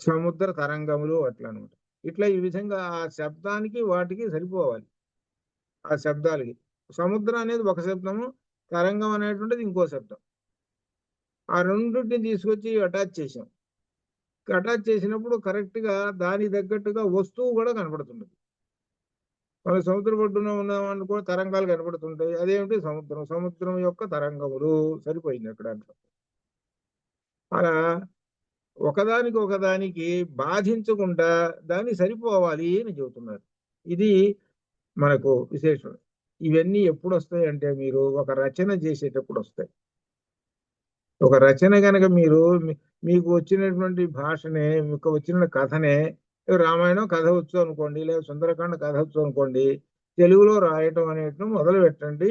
సముద్ర తరంగములు అట్లా అనమాట. ఇట్లా ఈ విధంగా ఆ శబ్దానికి వాటికి సరిపోవాలి. ఆ శబ్దాలకి సముద్రం అనేది ఒక శబ్దము, తరంగం అనేటువంటిది ఇంకో శబ్దం. ఆ రెండింటిని తీసుకొచ్చి అటాచ్ చేసాం. అటాచ్ చేసినప్పుడు కరెక్ట్ గా దానికి తగ్గట్టుగా వస్తువు కూడా కనపడుతుంది. మన సముద్ర ఒడ్డున ఉన్నామని కూడా తరంగాలు కనపడుతుంటాయి. అదేమిటి? సముద్రం. సముద్రం యొక్క తరంగములు సరిపోయింది అక్కడ. అలా ఒకదానికి ఒకదానికి బాధించకుండా దాన్ని సరిపోవాలి అని చెబుతున్నారు. ఇది మనకు విశేషం. ఇవన్నీ ఎప్పుడు వస్తాయి అంటే మీరు ఒక రచన చేసేటప్పుడు వస్తాయి. ఒక రచన గనక మీరు మీకు వచ్చినటువంటి భాషనే, మీకు వచ్చిన కథనే, రామాయణం కథ వచ్చు అనుకోండి, లేదా సుందరకాండ కథ వచ్చు అనుకోండి, తెలుగులో రాయటం అనేటివి మొదలు పెట్టండి.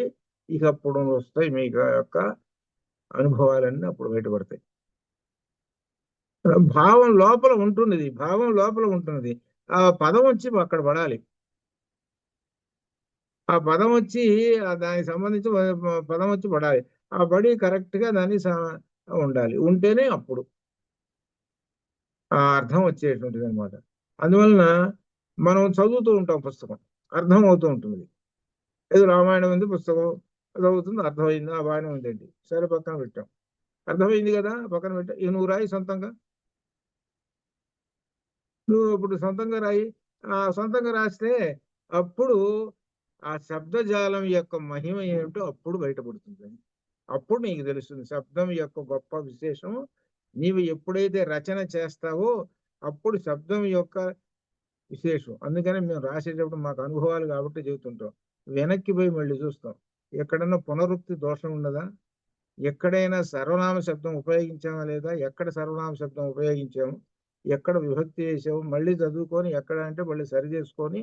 ఇక అప్పుడు వస్తాయి మీకు యొక్క అనుభవాలన్నీ అప్పుడు బయటపడతాయి. భావం లోపల ఉంటున్నది, భావం లోపల ఉంటున్నది. ఆ పదం వచ్చి అక్కడ పడాలి. ఆ పదం వచ్చి దానికి సంబంధించి పదం వచ్చి పడాలి. ఆ పడి కరెక్ట్ గా దాన్ని ఉండాలి. ఉంటేనే అప్పుడు ఆ అర్థం వచ్చేటువంటిది అనమాట. అందువలన మనం చదువుతూ ఉంటాం పుస్తకం, అర్థం అవుతూ ఉంటుంది. ఏదో రామాయణం ఉంది పుస్తకం చదువుతుంది, అర్థమైంది, ఆ బాగానే ఉందండి, సరే పక్కన పెట్టాం. అర్థమైంది కదా, పక్కన పెట్టాం. ఇక నువ్వు రాయి సొంతంగా. నువ్వు ఇప్పుడు సొంతంగా రాయి. ఆ సొంతంగా రాస్తే అప్పుడు ఆ శబ్దజాలం యొక్క మహిమ ఏమిటో అప్పుడు బయటపడుతుంది. అప్పుడు నీకు తెలుస్తుంది శబ్దం యొక్క గొప్ప విశేషం. నీవు ఎప్పుడైతే రచన చేస్తావో అప్పుడు శబ్దం యొక్క విశేషం. అందుకని మేము రాసేటప్పుడు మాకు అనుభవాలు కాబట్టి చెబుతుంటాం. వెనక్కి పోయి మళ్ళీ చూస్తాం, ఎక్కడన్నా పునరుక్తి దోషం ఉన్నదా, ఎక్కడైనా సర్వనామ శబ్దం ఉపయోగించామా లేదా, ఎక్కడ సర్వనామ శబ్దం ఉపయోగించాము, ఎక్కడ విభక్తి చేసాము, మళ్ళీ చదువుకొని ఎక్కడ అంటే మళ్ళీ సరి చేసుకొని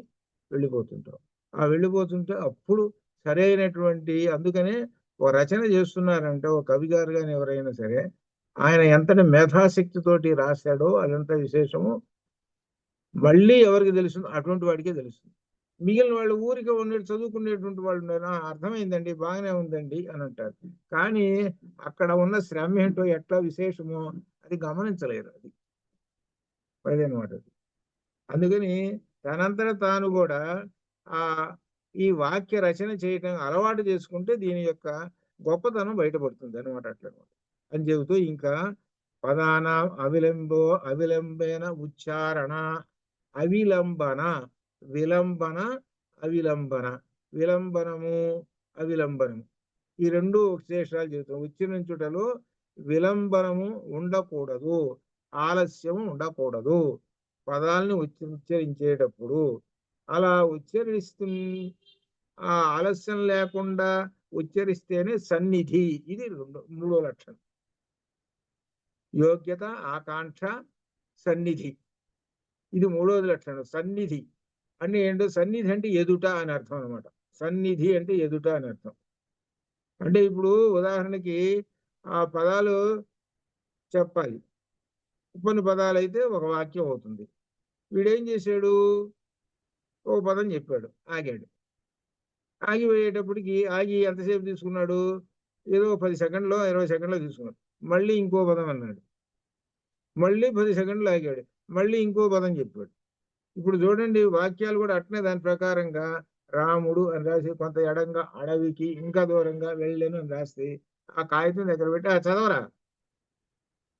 వెళ్ళిపోతుంటాం. ఆ వెళ్ళిపోతుంటే అప్పుడు సరైనటువంటి, అందుకనే ఓ రచన చేస్తున్నారంటే ఓ కవి గారు కానీ ఎవరైనా సరే, ఆయన ఎంతటి మేధాశక్తితోటి రాశాడో అదంతా విశేషము మళ్ళీ ఎవరికి తెలుస్తుంది? అటువంటి వాడికే తెలుస్తుంది. మిగిలిన వాళ్ళు ఊరికే ఉన్నట్టు చదువుకునేటువంటి వాళ్ళు ఉన్నారు, అర్థమైందండి, బాగానే ఉందండి అని అంటారు. కానీ అక్కడ ఉన్న శ్రమ ఏంటో, ఎట్లా విశేషమో అది గమనించలేరు. అది అదనమాట. అందుకని తనంతట తాను కూడా ఆ ఈ వాక్య రచన చేయటం అలవాటు చేసుకుంటే దీని యొక్క గొప్పతనం బయటపడుతుంది అనమాట. అట్లా అని చెబుతూ ఇంకా పదాన అవిలంబేన ఉచ్చారణ అవిలంబన, విలంబన, అవిలంబన, విలంబనము, అవిలంబనము, ఈ రెండు విశేషాలు చెబుతాం. ఉచ్చరించుటలో విలంబనము ఉండకూడదు, ఆలస్యము ఉండకూడదు. పదాలను ఉచ్చరించేటప్పుడు అలా ఉచ్చరిస్తు ఆ ఆలస్యం లేకుండా ఉచ్చరిస్తేనే సన్నిధి. ఇది మూడో లక్షణం. యోగ్యత, ఆకాంక్ష, సన్నిధి, ఇది మూడోది లక్షణం. సన్నిధి అంటే ఏంటో, సన్నిధి అంటే ఎదుట అని అర్థం అనమాట. సన్నిధి అంటే ఎదుట అని అర్థం. అంటే ఇప్పుడు ఉదాహరణకి ఆ పదాలు చెప్పాలి, కొన్ని పదాలు అయితే ఒక వాక్యం అవుతుంది. వీడేం చేశాడు, ఓ పదం చెప్పాడు, ఆగాడు. ఆగిపోయేటప్పటికి ఆగి ఎంతసేపు తీసుకున్నాడు, ఏదో 10 సెకండ్లో 20 సెకండ్లో తీసుకున్నాడు. మళ్ళీ ఇంకో పదం అన్నాడు, మళ్ళీ 10 సెకండ్లు ఆగాడు, మళ్ళీ ఇంకో పదం చెప్పాడు. ఇప్పుడు చూడండి, వాక్యాలు కూడా అట్నే దాని ప్రకారంగా రాముడు అని రాసి కొంత ఎడంగా అడవికి ఇంకా దూరంగా వెళ్ళాను అని రాస్తే ఆ కాగితం దగ్గర పెట్టి ఆ చదవరా,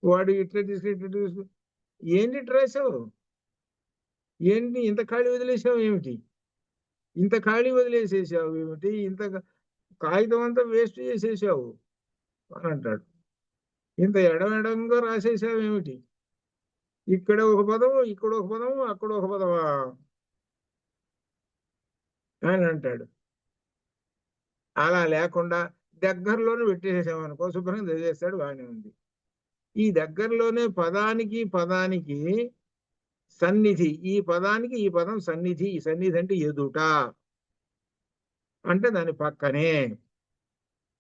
వాడు ఇట్లా తీసుకు ఇట్లా తీసుకు, ఏంటి ఇట్లా రాసావు, ఏంటి ఇంత ఖాళీ వదిలేసావు ఏమిటి, ఇంత ఖాళీ వదిలేసేసావు ఏమిటి, ఇంత కాగితం అంతా వేస్ట్ చేసేసావు అని అంటాడు. ఇంత ఎడమెడంగా రాసేసావు ఏమిటి, ఇక్కడ ఒక పదము, ఇక్కడ ఒక పదము, అక్కడ ఒక పదమా అని అంటాడు. అలా లేకుండా దగ్గరలోనే పెట్టేసామనుకో, శుభ్రంగా చదివేస్తాడు, బాగానే ఉంది. ఈ దగ్గరలోనే పదానికి పదానికి సన్నిధి, ఈ పదానికి ఈ పదం సన్నిధి. ఈ సన్నిధి అంటే ఎదుట, అంటే దాని పక్కనే.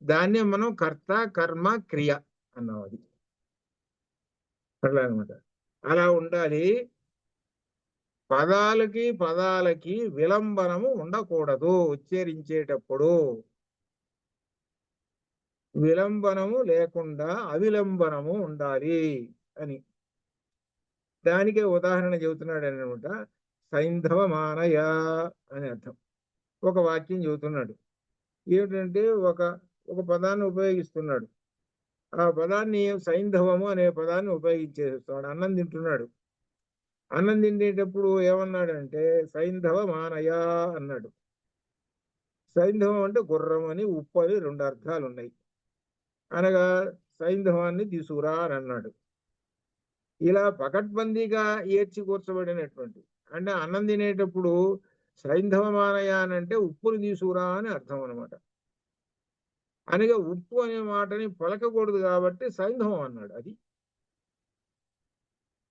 దాన్నే మనం కర్త కర్మ క్రియ అన్నాం. అది అట్లా అనమాట. అలా ఉండాలి. పదాలకి విలంబనము ఉండకూడదు ఉచ్చరించేటప్పుడు. విలంబనము లేకుండా అవిలంబనము ఉండాలి అని. దానికే ఉదాహరణ చెబుతున్నాడు అనమాట. సైంధవ మానయ అని అర్థం. ఒక వాక్యం చెబుతున్నాడు. ఏమిటంటే ఒక ఒక పదాన్ని ఉపయోగిస్తున్నాడు. ఆ పదాన్ని సైంధవము అనే పదాన్ని ఉపయోగించేస్తున్నాడు. అన్నం తింటున్నాడు. అన్నం తినేటప్పుడు ఏమన్నాడంటే సైంధవ మానయ అన్నాడు. సైంధవం అంటే గుర్రం అని, ఉప్పు అని 2 అర్థాలు ఉన్నాయి. అనగా సైంధవాన్ని తీసుకురా అని అన్నాడు. ఇలా పకడ్బందీగా ఏర్చి కూర్చబడినటువంటి, అంటే అన్నం తినేటప్పుడు సైంధవ మానయ అని అంటే ఉప్పుని తీసుకురా అని అర్థం అనమాట. అనగా ఉప్పు అనే మాటని పలకకూడదు కాబట్టి సైంధవం అన్నాడు. అది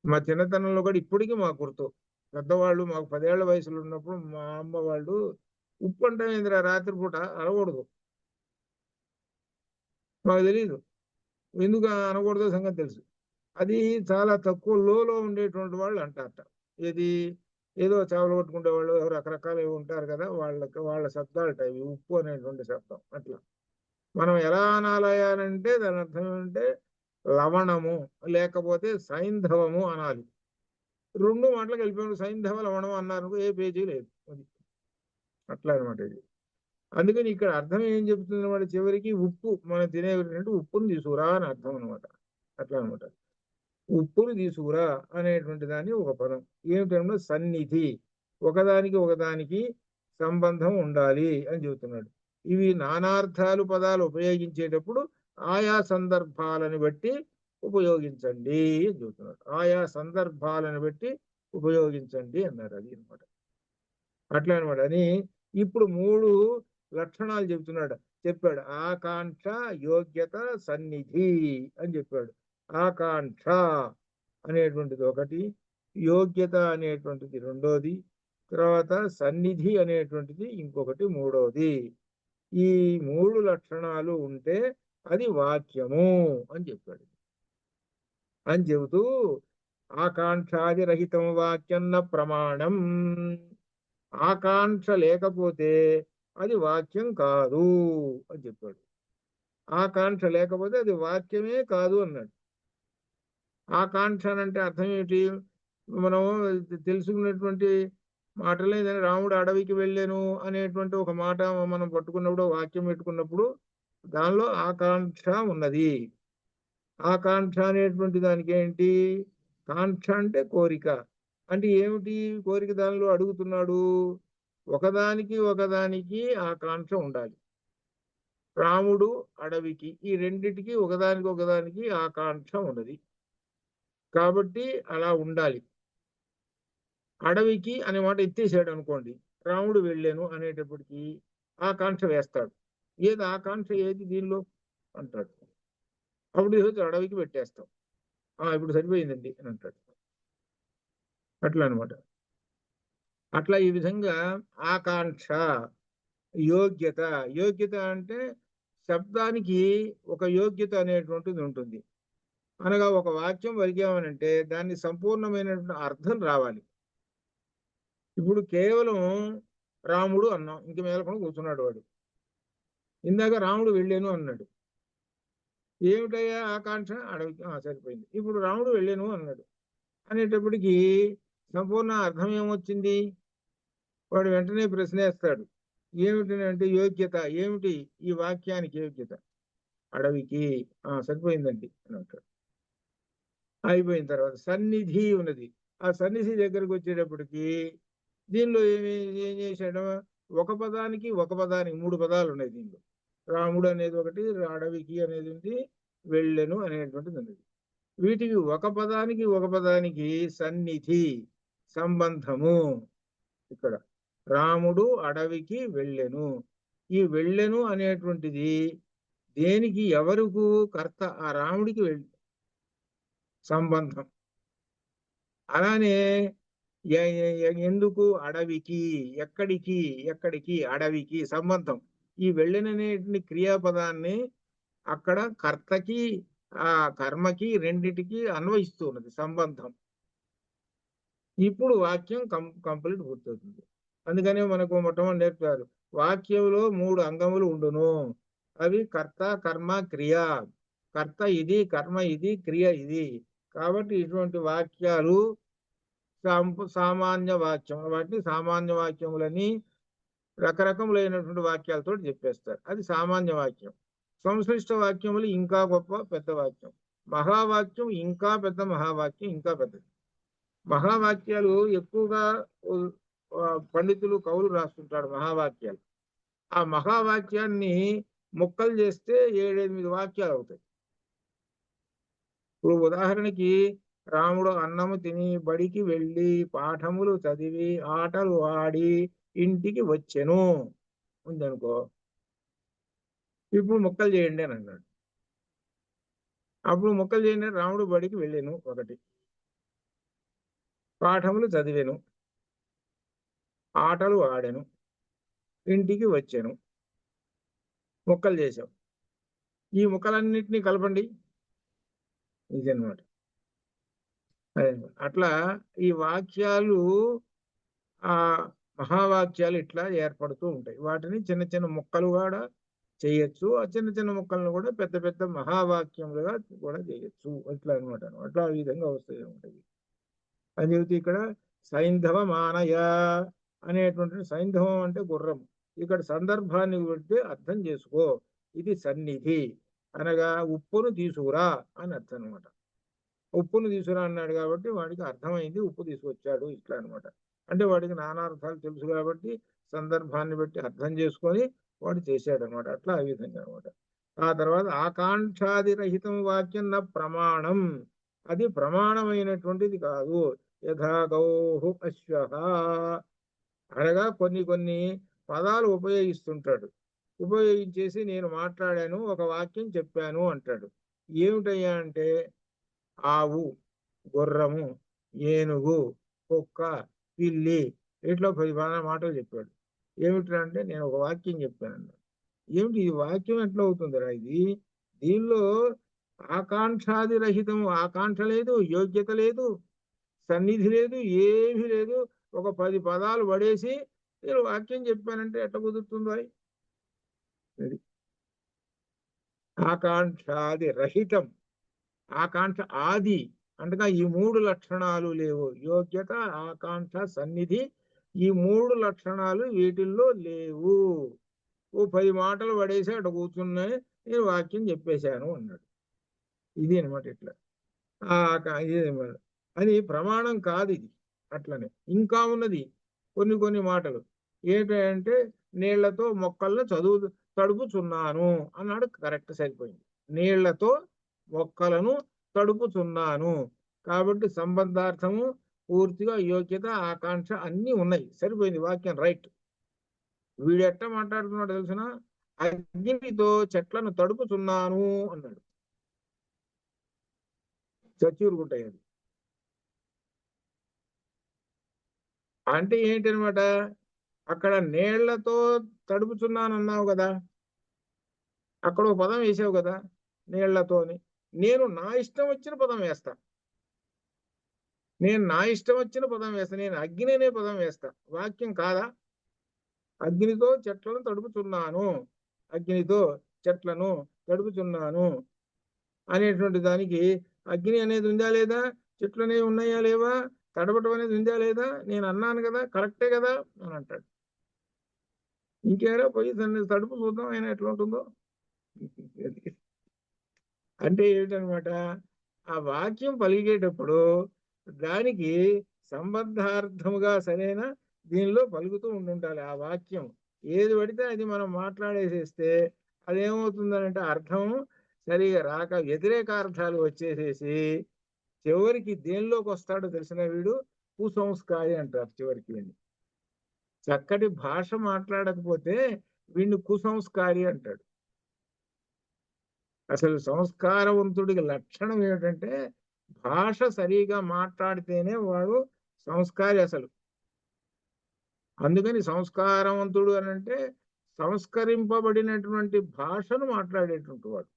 మా చిన్నతనంలో కూడా ఇప్పటికీ మాకు గుర్తు. పెద్దవాళ్ళు మాకు 10 ఏళ్ల వయసులో ఉన్నప్పుడు మా అమ్మ వాళ్ళు ఉప్పు అంటాం ఏందిరా రాత్రిపూట అనకూడదు. మాకు తెలీదు. ఎందుకు అనకూడదో సంగతి తెలుసు. అది చాలా తక్కువ లోలో ఉండేటువంటి వాళ్ళు అంటారట. ఏది ఏదో చేపలు పట్టుకునే వాళ్ళు రకరకాలు ఉంటారు కదా, వాళ్ళ శబ్దాలట ఇవి, ఉప్పు అనేటువంటి శబ్దం. అట్లా మనం ఎలా అనాలయానంటే దాని అర్థం ఏంటంటే లవణము లేకపోతే సైంధవము అనాలి. 2 మాటలు కలిపారు, సైంధవ లవణం అన్నారు, ఏ పేజీ లేదు. అది అట్లా అనమాట ఇది. అందుకని ఇక్కడ అర్థం ఏం చెప్తుంది అనమాట, చివరికి ఉప్పు మనం తినేటువంటి ఉప్పుని తీసుకురా అని అర్థం అనమాట. అట్లా అనమాట. ఉప్పుని తీసుకురా అనేటువంటి దాన్ని ఒక పదం. ఏమిటంటే సన్నిధి, ఒకదానికి ఒకదానికి సంబంధం ఉండాలి అని చెబుతున్నాడు. ఇవి నానార్థాలు పదాలు ఉపయోగించేటప్పుడు ఆయా సందర్భాలను బట్టి ఉపయోగించండి అని చెబుతున్నాడు. ఆయా సందర్భాలను బట్టి ఉపయోగించండి అన్నారు. అది అనమాట. అట్లా అనమాట అని ఇప్పుడు 3 లక్షణాలు చెప్పాడు. ఆకాంక్ష, యోగ్యత, సన్నిధి అని చెప్పాడు. ఆకాంక్ష అనేటువంటిది ఒకటి, యోగ్యత అనేటువంటిది రెండోది, తర్వాత సన్నిధి అనేటువంటిది ఇంకొకటి మూడోది. ఈ 3 లక్షణాలు ఉంటే అది వాక్యము అని చెప్పాడు. అని చెబుతూ ఆకాంక్షాదిరహితం వాక్యన్న ప్రమాణం. ఆకాంక్ష లేకపోతే అది వాక్యం కాదు అని చెప్పాడు. ఆకాంక్ష లేకపోతే అది వాక్యమే కాదు అన్నాడు. ఆకాంక్ష అంటే అర్థం ఏమిటి? మనం తెలుసుకున్నటువంటి మాటలే. రాముడు అడవికి వెళ్ళాను అనేటువంటి ఒక మాట మనం పట్టుకున్నప్పుడు, వాక్యం పెట్టుకున్నప్పుడు దానిలో ఆకాంక్ష ఉన్నది. ఆకాంక్ష అనేటువంటి దానికి ఏంటి? కాంక్ష అంటే కోరిక. అంటే ఏమిటి కోరిక దానిలో అడుగుతున్నాడు? ఒకదానికి ఒకదానికి ఆకాంక్ష ఉండాలి. రాముడు అడవికి, ఈ రెండిటికి ఒకదానికి ఒకదానికి ఆకాంక్ష ఉన్నది కాబట్టి అలా ఉండాలి. అడవికి అనే మాట ఎత్తేసాడు అనుకోండి, రాముడు వెళ్ళాను అనేటప్పటికి ఆకాంక్ష వేస్తాడు. ఏది ఆకాంక్ష, ఏది దీనిలో అంటాడు. అప్పుడు ఈరోజు అడవికి పెట్టేస్తాం. ఇప్పుడు సరిపోయిందండి అని అంటాడు. అట్లా అనమాట. అట్లా ఈ విధంగా ఆకాంక్ష, యోగ్యత. యోగ్యత అంటే శబ్దానికి ఒక యోగ్యత అనేటువంటిది ఉంటుంది. అనగా ఒక వాక్యం పలికామనంటే దాన్ని సంపూర్ణమైనటువంటి అర్థం రావాలి. ఇప్పుడు కేవలం రాముడు అన్నాం, ఇంక మేలకుండా కూర్చున్నాడు వాడు. ఇందాక రాముడు వెళ్ళాను అన్నాడు. ఏమిటయ్యా ఆకాంక్ష? అడవికి. సరిపోయింది. ఇప్పుడు రాముడు వెళ్ళాను అన్నాడు అనేటప్పటికి సంపూర్ణ అర్థం ఏమొచ్చింది? వాడు వెంటనే ప్రశ్నేస్తాడు. ఏమిటంటే యోగ్యత ఏమిటి? ఈ వాక్యానికి యోగ్యత అడవికి. సరిపోయిందండి అని అంటాడు. అయిపోయిన తర్వాత సన్నిధి ఉన్నది. ఆ సన్నిధి దగ్గరకు వచ్చేటప్పటికి దీనిలో ఏం చేశాడు? ఒక పదానికి 3 పదాలు ఉన్నాయి దీనిలో. రాముడు అనేది ఒకటి, అడవికి అనేది ఉంది, వెళ్ళెను అనేటువంటిది ఉన్నది. వీటికి ఒక పదానికి సన్నిధి, సంబంధము. ఇక్కడ రాముడు అడవికి వెళ్ళెను. ఈ వెళ్ళెను అనేటువంటిది దేనికి, ఎవరికి కర్త? ఆ రాముడికి సంబంధం. అలానే ఎందుకు అడవికి, ఎక్కడికి అడవికి సంబంధం. ఈ వెళ్ళననేటువంటి క్రియాపదాన్ని అక్కడ కర్తకి ఆ కర్మకి రెండిటికి అన్వయిస్తున్నది సంబంధం. ఇప్పుడు వాక్యం కంప్లీట్ పూర్తవుతుంది. అందుకనే మనకు మొట్టమొదటి నేర్పారు, వాక్యంలో 3 అంగములు ఉండును. అవి కర్త, కర్మ, క్రియ. కర్త ఇది, కర్మ ఇది, క్రియ ఇది. కాబట్టి ఇటువంటి వాక్యాలు సామాన్య వాక్యం. వాటిని సామాన్య వాక్యములని రకరకములైనటువంటి వాక్యాలతో చెప్పేస్తారు. అది సామాన్య వాక్యం. సంశ్లిష్ట వాక్యములు ఇంకా గొప్ప పెద్ద వాక్యం. మహావాక్యం ఇంకా పెద్ద మహావాక్యం, ఇంకా పెద్దది. మహావాక్యాలు ఎక్కువగా పండితులు కవులు రాస్తుంటాడు మహావాక్యాలు. ఆ మహావాక్యాన్ని ముక్కలు చేస్తే 7-8 వాక్యాలు అవుతాయి. ఇప్పుడు ఉదాహరణకి రాముడు అన్నము తిని బడికి వెళ్ళి పాఠములు చదివి ఆటలు ఆడి ఇంటికి వచ్చెను ఉందనుకో, ఇప్పుడు ముక్కలు చేయండి అని అన్నాడు. అప్పుడు ముక్కలు చేయండి, రాముడు బడికి వెళ్ళాను ఒకటి, పాఠములు చదివాను, ఆటలు ఆడాను, ఇంటికి వచ్చాను, ముక్కలు చేశాం. ఈ ముక్కలన్నింటినీ కలపండి, ఇదన్నమాట. అట్లా ఈ వాక్యాలు ఆ మహావాక్యాలు ఇట్లా ఏర్పడుతూ ఉంటాయి. వాటిని చిన్న చిన్న ముక్కలు కూడా చేయొచ్చు. ఆ చిన్న చిన్న ముక్కలను కూడా పెద్ద పెద్ద మహావాక్యములుగా కూడా చేయొచ్చు. ఇట్లా అనమాట. అట్లా ఆ విధంగా వస్తాయి ఉంటాయి. అని చెబితే ఇక్కడ సైంధవ మానయ అనేటువంటి, సైంధవం అంటే గుర్రం. ఇక్కడ సందర్భాన్ని పెడితే అర్థం చేసుకో, ఇది సన్నిధి అనగా ఉప్పును తీసుకురా అని అర్థం అనమాట. ఉప్పును తీసుకురా అన్నాడు కాబట్టి వాడికి అర్థమైంది, ఉప్పు తీసుకొచ్చాడు ఇట్లా అనమాట. అంటే వాడికి నానార్థాలు తెలుసు కాబట్టి సందర్భాన్ని బట్టి అర్థం చేసుకొని వాడు చేశాడు అనమాట. అట్లా ఆ విధంగా అనమాట. ఆ తర్వాత ఆకాంక్షాది రహితం వాక్యం నా ప్రమాణం, అది ప్రమాణమైనటువంటిది కాదు. యథా గౌహు అశ్వ అనగా కొన్ని కొన్ని పదాలు ఉపయోగిస్తుంటాడు. ఉపయోగించేసి నేను మాట్లాడాను, ఒక వాక్యం చెప్పాను అంటాడు. ఏమిటయ్యా అంటే ఆవు, గుర్రము, ఏనుగు, కుక్క, పిల్లి, ఇట్లా 10 మాటలు చెప్పాడు. ఏమిట్రా అంటే నేను ఒక వాక్యం చెప్పాను. ఏమిటి ఈ వాక్యం ఎట్లా అవుతుందిరా ఇది? దీనిలో ఆకాంక్షాది రహితం, ఆకాంక్ష లేదు, యోగ్యత లేదు, సన్నిధి లేదు, ఏమీ లేదు. ఒక 10 పదాలు పడేసి నేను వాక్యం చెప్పానంటే ఎట్లా కుదురుతుందో అది. ఆకాంక్షాది రహితం, ఆకాంక్ష ఆది అంటగా ఈ 3 లక్షణాలు లేవు. యోగ్యత, ఆకాంక్ష, సన్నిధి, ఈ 3 లక్షణాలు వీటిల్లో లేవు. ఓ 10 మాటలు పడేసి అటు కూర్చున్నాయి, నేను వాక్యం చెప్పేశాను అన్నాడు. ఇది అనమాట. ఇట్లా అది ప్రమాణం కాదు ఇది. అట్లనే ఇంకా ఉన్నది కొన్ని కొన్ని మాటలు. ఏంటంటే నీళ్లతో మొక్కలను తడుపుచున్నాను అన్నాడు. కరెక్ట్, సరిపోయింది. నీళ్లతో మొక్కలను తడుపుచున్నాను కాబట్టి సంబంధార్థము పూర్తిగా యోగ్యత, ఆకాంక్ష అన్ని ఉన్నాయి. సరిపోయింది, వాక్యం రైట్. వీడు ఎట్లా మాట్లాడుతున్నాడు తెలిసిన, అగ్నితో చెట్లను తడుపుచున్నాను అన్నాడు. చచ్చూరుకుంటాయి అది. అంటే ఏంటనమాట, అక్కడ నీళ్లతో తడుపుచున్నాను అన్నావు కదా, అక్కడ ఒక పదం వేసావు కదా నీళ్లతోని. నేను నా ఇష్టం వచ్చిన పదం వేస్తా, నేను అగ్ని అనే పదం వేస్తా. వాక్యం కాదా? అగ్నితో చెట్లను తడుపుచున్నాను, అగ్నితో చెట్లను తడుపుచున్నాను అనేటువంటి దానికి అగ్ని అనేది ఉందా లేదా, చెట్లు అనేవి ఉన్నాయా లేవా, తడపటం అనేది ఉందా లేదా, నేను అన్నాను కదా, కరెక్టే కదా అని అంటాడు. ఇంకేరా పోయి దాన్ని తడుపు చూద్దాం ఆయన ఎట్లా ఉంటుందో. అంటే ఏమిటనమాట, ఆ వాక్యం పలికేటప్పుడు దానికి సంబద్ధార్థముగా సరైన దీనిలో పలుకుతూ ఉండాలి. ఆ వాక్యం ఏది పడితే అది మనం మాట్లాడేసేస్తే అదేమవుతుందనంటే అర్థం సరిగా రాక వ్యతిరేకార్థాలు వచ్చేసేసి చివరికి దేనిలోకి వస్తాడో తెలిసిన వీడు కుసంస్కారి అంటారు. చివరికి వీడిని చక్కటి భాష మాట్లాడకపోతే వీడిని కుసంస్కారి అంటాడు. అసలు సంస్కారవంతుడికి లక్షణం ఏమిటంటే భాష సరిగా మాట్లాడితేనే వాడు సంస్కారి అసలు. అందుకని సంస్కారవంతుడు అని అంటే సంస్కరింపబడినటువంటి భాషను మాట్లాడేటువంటి వాడు.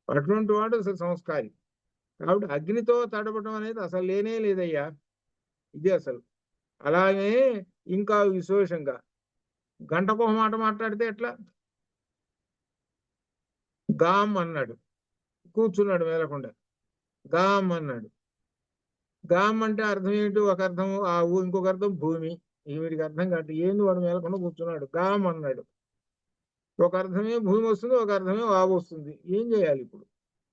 అటువంటి వాడు అసలు సంస్కారి. కాబట్టి అగ్నితో తడపడం అనేది అసలు లేనే లేదయ్యా, ఇది అసలు. అలాగే ఇంకా విశేషంగా గంటకు మాట మాట్లాడితే ఎట్లా? గామ్ అన్నాడు, కూర్చున్నాడు మేలకుండా. గామ్ అన్నాడు. గామ్ అంటే అర్థం ఏంటి? ఒక అర్థం ఆవు, ఇంకొక అర్థం భూమి. వీడికి అర్థం కాదు ఏంది, వాడు మేలకుండా కూర్చున్నాడు. గామ్ అన్నాడు. ఒక అర్థమే భూమి వస్తుంది, ఒక అర్థమే ఆవు వస్తుంది. ఏం చేయాలి ఇప్పుడు?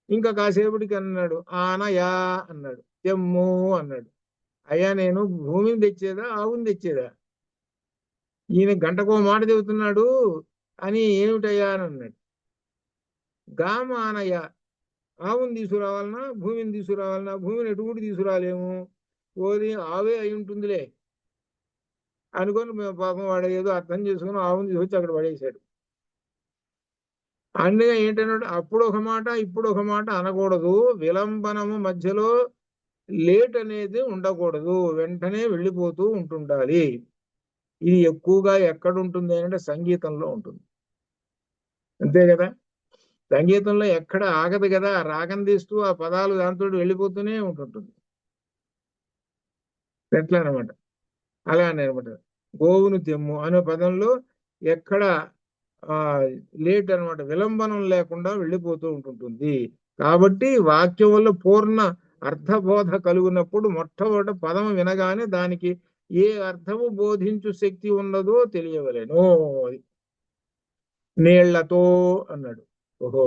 ఇంకా కాసేపటికి అన్నాడు ఆనయా అన్నాడు. తెమ్ము అన్నాడు. అయ్యా నేను భూమిని తెచ్చేదా ఆవుని తెచ్చేదా? ఈయన గంటకో మాట చెబుతున్నాడు అని ఏమిటయ్యా అని అన్నాడు. గామానయ, ఆవుని తీసుకురావాలన్నా భూమిని తీసుకురావాలన్నా? భూమిని ఎటుగుడు తీసుకురాలేము, ఓది ఆవే అయి ఉంటుందిలే అనుకొని మేము పాపం వాడు ఏదో అర్థం చేసుకుని ఆవుని తీసుకొచ్చి అక్కడ పడేశాడు. అందుకే ఏంటన్నాడు, అప్పుడు ఒక మాట ఇప్పుడు ఒక మాట అనకూడదు, విలంబనము మధ్యలో లేట్ అనేది ఉండకూడదు, వెంటనే వెళ్ళిపోతూ ఉంటుండాలి. ఇది ఎక్కువగా ఎక్కడ ఉంటుంది అంటే సంగీతంలో ఉంటుంది, అంతే కదా. సంగీతంలో ఎక్కడ ఆగదు కదా, రాగం తీస్తూ ఆ పదాలు దాంతో వెళ్ళిపోతూనే ఉంటుంటుంది. ఎట్లా అనమాట, అలానే అనమాట. గోవును తెమ్ము అనే పదంలో ఎక్కడ ఆ లేట్ అనమాట, విలంబనం లేకుండా వెళ్ళిపోతూ ఉంటుంటుంది. కాబట్టి వాక్యం వల్ల పూర్ణ అర్థబోధ కలుగునప్పుడు మొట్టమొదట పదము వినగానే దానికి ఏ అర్థము బోధించు శక్తి ఉన్నదో తెలియవలెను. అది నీళ్లతో అన్నాడు. ఓహో,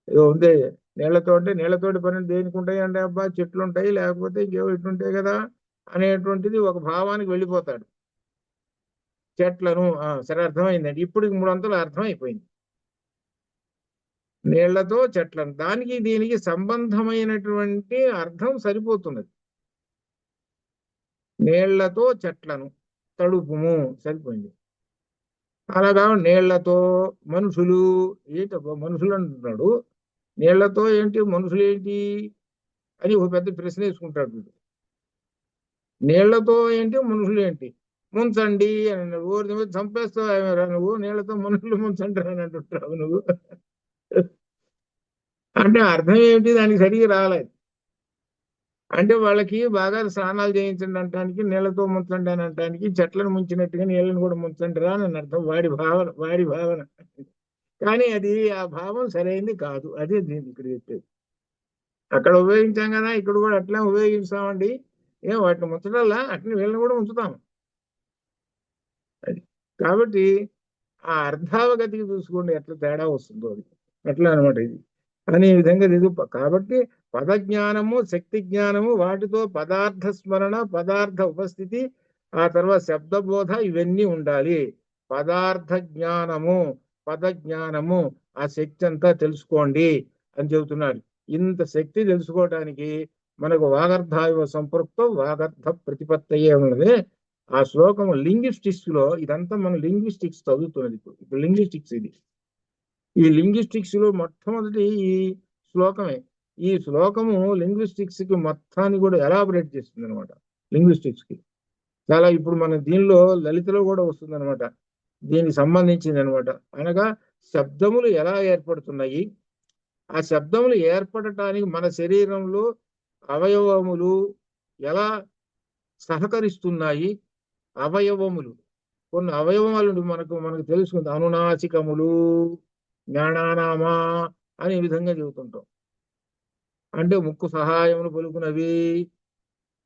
ఏదో ఉంది. నీళ్లతో అంటే నీళ్లతోటి పని దేనికి ఉంటాయి అంటే, అబ్బా చెట్లు ఉంటాయి లేకపోతే ఇంకేవో ఇటుంటాయి కదా అనేటువంటిది ఒక భావానికి వెళ్ళిపోతాడు. చెట్లను సరే అర్థమైందండి, ఇప్పుడు 3 అర్థమైపోయింది. నీళ్లతో చెట్లను, దానికి దీనికి సంబంధమైనటువంటి అర్థం సరిపోతున్నది. నీళ్లతో చెట్లను తడుపుము, సరిపోయింది. అలాగా నీళ్లతో మనుషులు, ఏంటబ్బా మనుషులు అంటున్నాడు, నీళ్లతో ఏంటి మనుషులు ఏంటి అని ఒక పెద్ద ప్రశ్న వేసుకుంటాడు వీడు. నీళ్లతో ఏంటి మనుషులు ఏంటి, ముంచండి అని అన్నాడు. ఊరి మీద చంపేస్తావు నువ్వు, నీళ్లతో మనుషులు ముంచండి అని అంటుంటావు నువ్వు. అంటే అర్థం ఏమిటి, దానికి సరిగ్గా రాలేదు. అంటే వాళ్ళకి బాగా స్నానాలు చేయించండి అనటానికి, నీళ్లతో ముంచండి అని అనటానికి, చెట్లను ముంచినట్టుగా నీళ్ళని కూడా ముంచండి రా అని అర్థం, వాడి భావన. కానీ అది ఆ భావం సరైనది కాదు. అదే దీన్ని ఇక్కడ చెప్పేది. అక్కడ ఉపయోగించాం కదా, ఇక్కడ కూడా అట్లా ఉపయోగిస్తామండి. వాటిని ముంచడాలా, అట్లా వీళ్ళని కూడా ఉంచుతాం. అది కాబట్టి ఆ అర్థావగతికి చూసుకోండి ఎట్లా తేడా వస్తుందో, అది అట్లా అనమాట ఇది. అనే విధంగా ఇది. కాబట్టి పదజ్ఞానము శక్తి జ్ఞానము, వాటితో పదార్థ స్మరణ పదార్థ ఉపస్థితి, ఆ తర్వాత శబ్దబోధ, ఇవన్నీ ఉండాలి. పదార్థ జ్ఞానము పద జ్ఞానము ఆ శక్తి అంతా తెలుసుకోండి అని చెబుతున్నారు. ఇంత శక్తి తెలుసుకోవటానికి మనకు వాగర్థాయవ సంపృక్తం వాగర్థ ప్రతిపత్తయే ఉన్నది. ఆ శ్లోకము లింగ్విస్టిక్స్ లో, ఇదంతా మనం లింగ్విస్టిక్స్ చదువుతున్నది ఇప్పుడు లింగ్విస్టిక్స్ ఇది. ఈ లింగ్విస్టిక్స్ లో మొట్టమొదటి ఈ శ్లోకమే. ఈ శ్లోకము లింగ్విస్టిక్స్ కి మొత్తాన్ని కూడా ఎలాబరేట్ చేస్తుంది అనమాట. లింగ్విస్టిక్స్ కి చాలా, ఇప్పుడు మన దీనిలో లలితలో కూడా వస్తుంది అనమాట, దీనికి సంబంధించింది అనమాట. అనగా శబ్దములు ఎలా ఏర్పడుతున్నాయి, ఆ శబ్దములు ఏర్పడటానికి మన శరీరంలో అవయవములు ఎలా సహకరిస్తున్నాయి. అవయవములు, కొన్ని అవయవములు మనకు తెలుసుకుంది, అనునాసికములు జ్ఞానానామా అనే విధంగా చెబుతుంటాం. అంటే ముక్కు సహాయములు పలుకునవి,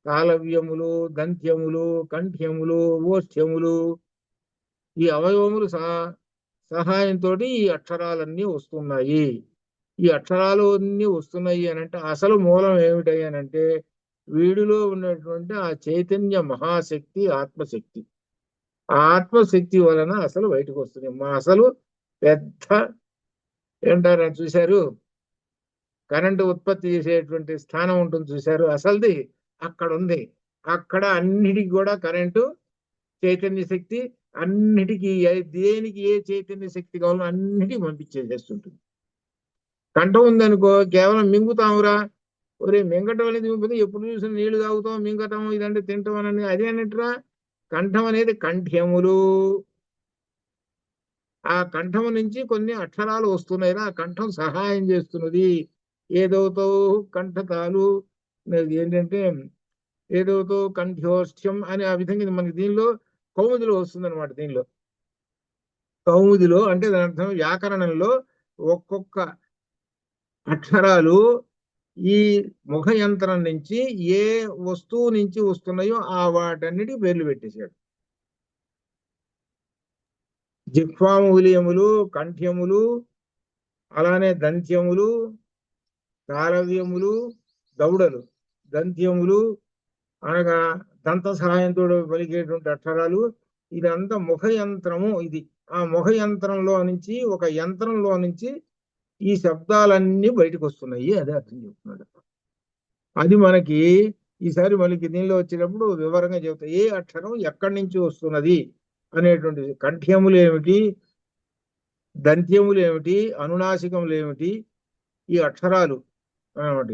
కాలవ్యములు, దంత్యములు, కంఠ్యములు, ఓష్ఠ్యములు, ఈ అవయవములు సహాయంతో ఈ అక్షరాలన్నీ వస్తున్నాయి. ఈ అక్షరాలు అన్నీ వస్తున్నాయి అని అంటే అసలు మూలం ఏమిటి అని అంటే, వీడిలో ఉన్నటువంటి ఆ చైతన్య మహాశక్తి ఆత్మశక్తి. ఆ ఆత్మశక్తి వలన అసలు బయటకు వస్తుంది. మా అసలు పెద్ద ఏంటారు చూశారు, కరెంటు ఉత్పత్తి చేసేటువంటి స్థానం ఉంటుంది చూశారు, అసలుది అక్కడ ఉంది. అక్కడ అన్నిటికి కూడా కరెంటు చైతన్య శక్తి, అన్నిటికీ దేనికి ఏ చైతన్య శక్తి కావాలో అన్నిటికీ పంపించేసేస్తుంటుంది. కంఠం ఉందనుకో కేవలం మింగుతామురా, ఒరే మింగటం అనేది ఎప్పుడు చూసిన నీళ్లు తాగుతాం, మింగటం ఇదంటే తింటాం అని అదే అన్నట్టురా. కంఠం అనేది కంఠ్యములు, ఆ కంఠం నుంచి కొన్ని అక్షరాలు వస్తున్నాయి. ఆ కంఠం సహాయం చేస్తున్నది. ఏదోతో కంఠతాలు ఏంటంటే ఏదోతో కంఠ్యోష్ట్యం అని ఆ విధంగా ఇది మనకి దీనిలో కౌముదిలో వస్తుంది అనమాట. దీనిలో కౌముదిలో అంటే దాని అర్థం వ్యాకరణంలో ఒక్కొక్క అక్షరాలు ఈ ముఖ యంత్రం నుంచి ఏ వస్తువు నుంచి వస్తున్నాయో ఆ వాటన్నిటి పేర్లు పెట్టేశాడు. జిహ్వామూల్యములు, కంఠ్యములు, అలానే దంత్యములు, తారవ్యములు, దౌడలు. దంత్యములు అనగా దంత సహాయంతో పలికేటువంటి అక్షరాలు. ఇదంతా ముఖ యంత్రము. ఇది ఆ ముఖ యంత్రంలో నుంచి ఒక యంత్రంలో నుంచి ఈ శబ్దాలన్నీ బయటకు వస్తున్నాయి. అదే అర్థం చెప్తున్నాడు. అది మనకి ఈసారి మనకి దీనిలో వచ్చేటప్పుడు వివరంగా చెబుతాయి. ఏ అక్షరం ఎక్కడి నుంచి వస్తున్నది అనేటువంటిది. కంఠ్యములు ఏమిటి, దంత్యములు ఏమిటి, అనునాసికములు ఏమిటి, ఈ అక్షరాలు అన్నమాట.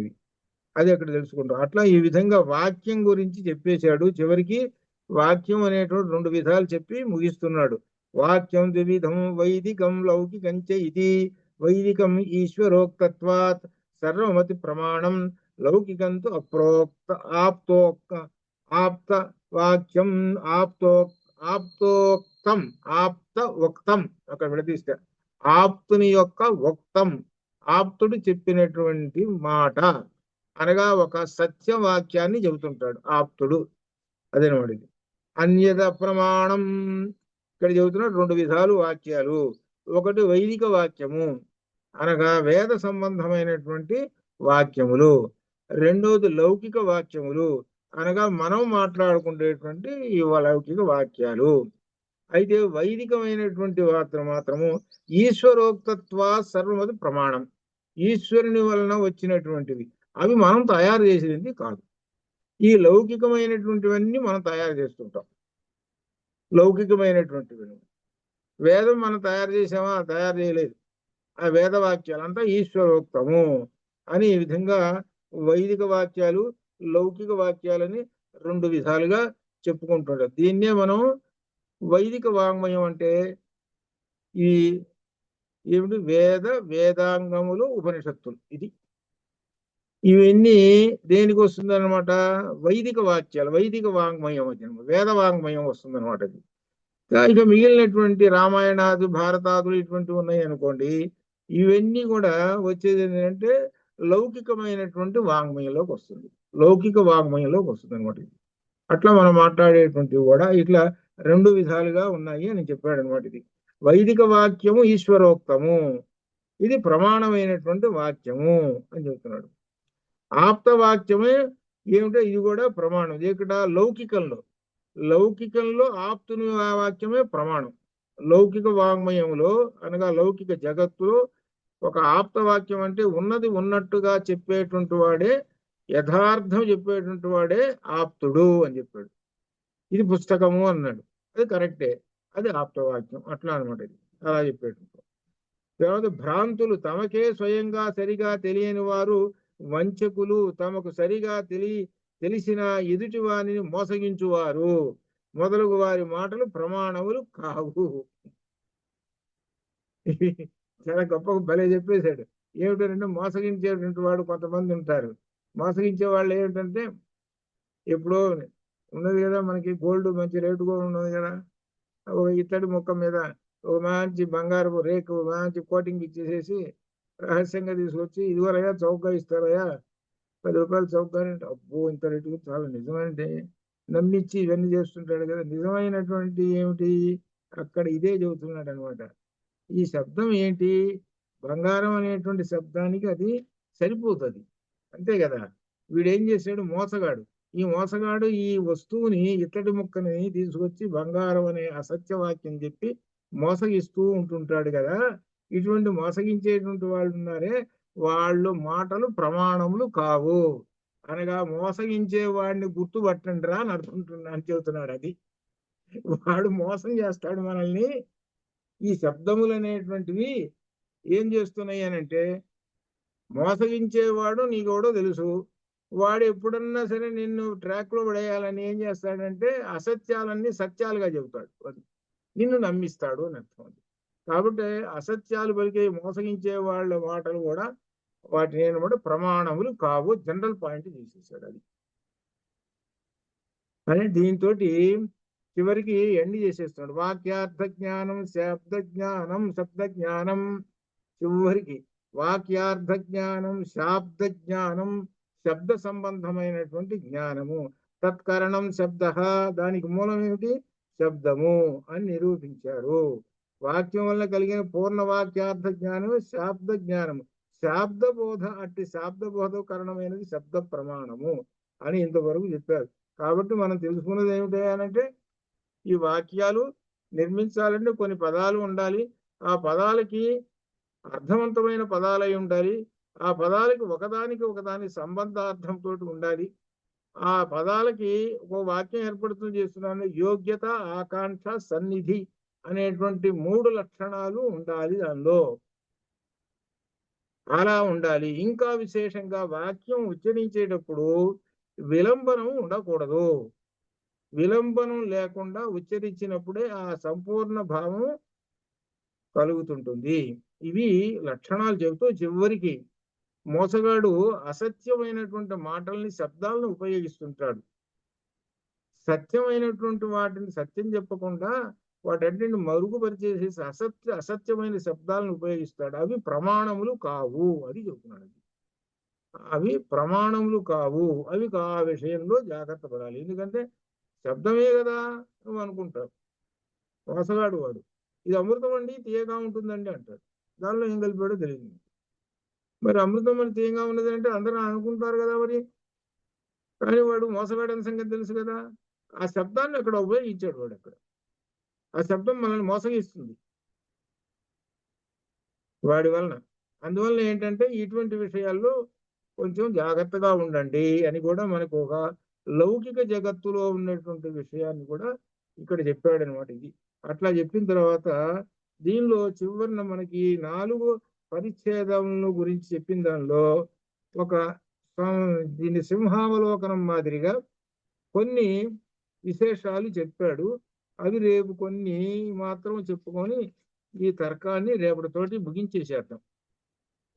అది అక్కడ తెలుసుకుంటాం. అట్లా ఈ విధంగా వాక్యం గురించి చెప్పేశాడు. చివరికి వాక్యం అనేటువంటి రెండు విధాలు చెప్పి ముగిస్తున్నాడు. వాక్యం ద్విధం వైదికం లౌకికం చ ఇది. వైదికం ఈశ్వరోక్తత్వాత్ సర్వమతి ప్రమాణం. లౌకికం తు అప్రోక్త ఆప్తోక్త ఆప్త వాక్యం ఆప్తోక్తం ఆప్త వక్తం. అక్కడ విడదీస్తే ఆప్తుని యొక్క వక్తం, ఆప్తుడు చెప్పినటువంటి మాట అనగా ఒక సత్యవాక్యాన్ని చెబుతుంటాడు ఆప్తుడు. అదేనమాట ఇది. అన్యద ప్రమాణం ఇక్కడ చెబుతున్నాడు. రెండు విధాలు వాక్యాలు. ఒకటి వైదిక వాక్యము అనగా వేద సంబంధమైనటువంటి వాక్యములు. రెండవది లౌకిక వాక్యములు అనగా మనం మాట్లాడుకునేటువంటి లౌకిక వాక్యాలు. అయితే వైదికమైనటువంటి మాత్రము ఈశ్వరోక్తత్వ సర్వమది ప్రమాణం. ఈశ్వరుని వలన వచ్చినటువంటివి. అవి మనం తయారు చేసేది కాదు. ఈ లౌకికమైనటువంటివన్నీ మనం తయారు చేస్తుంటాం. లౌకికమైనటువంటివి వేదం మనం తయారు చేసామా? తయారు చేయలేదు. ఆ వేద వాక్యాలంతా ఈశ్వరోక్తము అని ఈ విధంగా వైదిక వాక్యాలు, లౌకిక వాక్యాలని రెండు విధాలుగా చెప్పుకుంటుంటారు. దీన్నే మనం వైదిక వాంగ్మయం అంటే ఈ ఏమిటి వేదాంగములు, ఉపనిషత్తులు. ఇది ఇవన్నీ దేనికి వస్తుంది అనమాట? వైదిక వాక్యాలు, వైదిక వాంగ్మయం వచ్చిన వేద వాంగ్మయం వస్తుంది అనమాట. ఇది ఇక మిగిలినటువంటి రామాయణాదు, భారతాదులు ఇటువంటివి ఉన్నాయి అనుకోండి. ఇవన్నీ కూడా వచ్చేది ఏంటంటే లౌకికమైనటువంటి వాంగ్మయంలోకి వస్తుంది. లౌకిక వాంగ్మయంలోకి వస్తుంది అనమాట. అట్లా మనం మాట్లాడేటువంటివి కూడా ఇట్లా రెండు విధాలుగా ఉన్నాయి అని చెప్పాడు అనమాట. ఇది వైదిక వాక్యము ఈశ్వరోక్తము, ఇది ప్రమాణమైనటువంటి వాక్యము అని చెప్తున్నాడు. ఆప్తవాక్యమే ఏమిటో ఇది కూడా ప్రమాణం. ఇక్కడ లౌకికంలో ఆప్తుని వాక్యమే ప్రమాణం. లౌకిక వాంగ్మయంలో అనగా లౌకిక జగత్తులో ఒక ఆప్తవాక్యం అంటే ఉన్నది ఉన్నట్టుగా చెప్పేటువంటి వాడే, యథార్థం చెప్పేటువంటి వాడే ఆప్తుడు అని చెప్పాడు. ఇది పుస్తకము అన్నాడు, అది కరెక్టే, అది ఆప్తవాక్యం. అట్లా అనమాట. ఇది అలా చెప్పాడు. తర్వాత భ్రాంతులు, తమకే స్వయంగా సరిగా తెలియని వారు వంచకులు, తమకు సరిగా తెలిసిన ఎదుటి వారిని మోసగించువారు మొదలగు వారి మాటలు ప్రమాణములు కావు. చాలా గొప్ప భలే చెప్పేశాడు. ఏమిటంటే మోసగించేటువంటి వాడు కొంతమంది ఉంటారు. మోసగించే వాళ్ళు ఏమిటంటే ఎప్పుడో ఉన్నది కదా మనకి గోల్డ్ మంచి రేటు కూడా ఉన్నది కదా, ఒక ఇత్తడి ముక్క మీద ఒక మంచి బంగారు రేకు మంచి కోటింగ్ ఇచ్చేసేసి రహస్యంగా తీసుకొచ్చి ఇదివరగా చౌకగా ఇస్తారయ్యా, 10 రూపాయలు చౌకగా. అబ్బో ఇంత రేటు చాలా నిజమంటే నమ్మించి ఇవన్నీ చేస్తుంటాడు కదా. నిజమైనటువంటి ఏమిటి అక్కడ ఇదే చెబుతున్నాడు అనమాట. ఈ శబ్దం ఏంటి? బంగారం అనేటువంటి శబ్దానికి అది సరిపోతుంది, అంతే కదా. వీడేం చేశాడు? మోసగాడు. ఈ మోసగాడు ఈ వస్తువుని, ఇత్తడి ముక్కని తీసుకొచ్చి బంగారం అనే అసత్యవాక్యం చెప్పి మోసగిస్తూ ఉంటుంటాడు కదా. ఇటువంటి మోసగించేటువంటి వాళ్ళు ఉన్నారే, వాళ్ళు మాటలు ప్రమాణములు కావు అనగా మోసగించే వాడిని గుర్తుపట్టండి రా అని అని చెబుతున్నాడు. అది వాడు మోసం చేస్తాడు మనల్ని. ఈ శబ్దములు అనేటువంటివి ఏం చేస్తున్నాయి అని అంటే, మోసగించేవాడు నీకెవడో తెలుసు, వాడు ఎప్పుడన్నా సరే నిన్ను ట్రాక్ లో పడేయాలని ఏం చేస్తాడంటే అసత్యాలన్నీ సత్యాలుగా చెబుతాడు, నిన్ను నమ్మిస్తాడు అని అర్థం. కాబట్టి అసత్యాలు పలికే మోసగించే వాళ్ళ మాటలు కూడా వాటిని ఏమన్నమాట ప్రమాణములు కావు. జనరల్ పాయింట్ తీసేసాడు అది. అని దీంతో చివరికి ఎండ్ చేసేస్తున్నాడు. వాక్యార్థ జ్ఞానం శబ్ద జ్ఞానం శబ్ద జ్ఞానం, చివరికి వాక్యార్థ జ్ఞానం శాబ్ద జ్ఞానం, శబ్ద సంబంధమైనటువంటి జ్ఞానము. తత్కరణం శబ్ద, దానికి మూలం ఏమిటి? శబ్దము అని నిరూపించారు. వాక్యం వల్ల కలిగిన పూర్ణ వాక్యార్థ జ్ఞానము శాబ్ద జ్ఞానము. శాబ్ద బోధ అట్టి శాబ్ద బోధ కారణమైనది శబ్ద ప్రమాణము అని ఇంతవరకు చెప్పారు. కాబట్టి మనం తెలుసుకున్నది ఏమిటి అంటే, ఈ వాక్యాలు నిర్మించాలంటే కొన్ని పదాలు ఉండాలి. ఆ పదాలకి అర్థవంతమైన పదాలై ఉండాలి. ఆ పదాలకి ఒకదానికి ఒకదాని సంబంధార్థంతో ఉండాలి. ఆ పదాలకి ఒక వాక్యం ఏర్పడుతుంది చేస్తున్నాను, యోగ్యత, ఆకాంక్ష, సన్నిధి అనేటువంటి 3 లక్షణాలు ఉండాలి దానిలో. అలా ఉండాలి. ఇంకా విశేషంగా వాక్యం ఉచ్చరించేటప్పుడు విలంబనం ఉండకూడదు. విలంబనం లేకుండా ఉచ్చరించినప్పుడే ఆ సంపూర్ణ భావం కలుగుతుంటుంది. ఇవి లక్షణాలు చెబుతూ చివరికి మోసగాడు అసత్యమైనటువంటి మాటల్ని, శబ్దాలను ఉపయోగిస్తుంటాడు. సత్యమైనటువంటి వాటిని సత్యం చెప్పకుండా వాటన్నిటిని మరుగుపరిచేసేసి అసత్యమైన శబ్దాలను ఉపయోగిస్తాడు. అవి ప్రమాణములు కావు అది చెబుతున్నాడు. అవి ప్రమాణములు కావు. అవి ఆ విషయంలో జాగ్రత్త పడాలి. ఎందుకంటే శబ్దమే కదా నువ్వు అనుకుంటావు. మోసగాడు వాడు. ఇది అమృతం అండి తీయగా ఉంటుందండి అంటాడు. దానిలో ఏం కలిపాడో తెలియదు. మరి అమృతం అని తీయగా ఉన్నది అంటే అందరూ అనుకుంటారు కదా మరి. కానీ వాడు మోసగాడని సంగతి తెలుసు కదా. ఆ శబ్దాన్ని అక్కడ ఉపయోగించాడు వాడు. అక్కడ ఆ శబ్దం మనల్ని మోసగిస్తుంది వాడి వలన. అందువల్ల ఏంటంటే ఇటువంటి విషయాల్లో కొంచెం జాగ్రత్తగా ఉండండి అని కూడా మనకు ఒక లౌకిక జగత్తులో ఉన్నటువంటి విషయాన్ని కూడా ఇక్కడ చెప్పాడనమాట. ఇది అట్లా చెప్పిన తర్వాత దీనిలో చివరిన మనకి 4 పరిచ్ఛేదముల గురించి చెప్పిన దానిలో ఒక దీన్ని సింహావలోకనం మాదిరిగా కొన్ని విశేషాలు చెప్పాడు. అవి రేపు కొన్ని మాత్రం చెప్పుకొని ఈ తర్కాన్ని రేపటితోటి ముగించేసేద్దాం.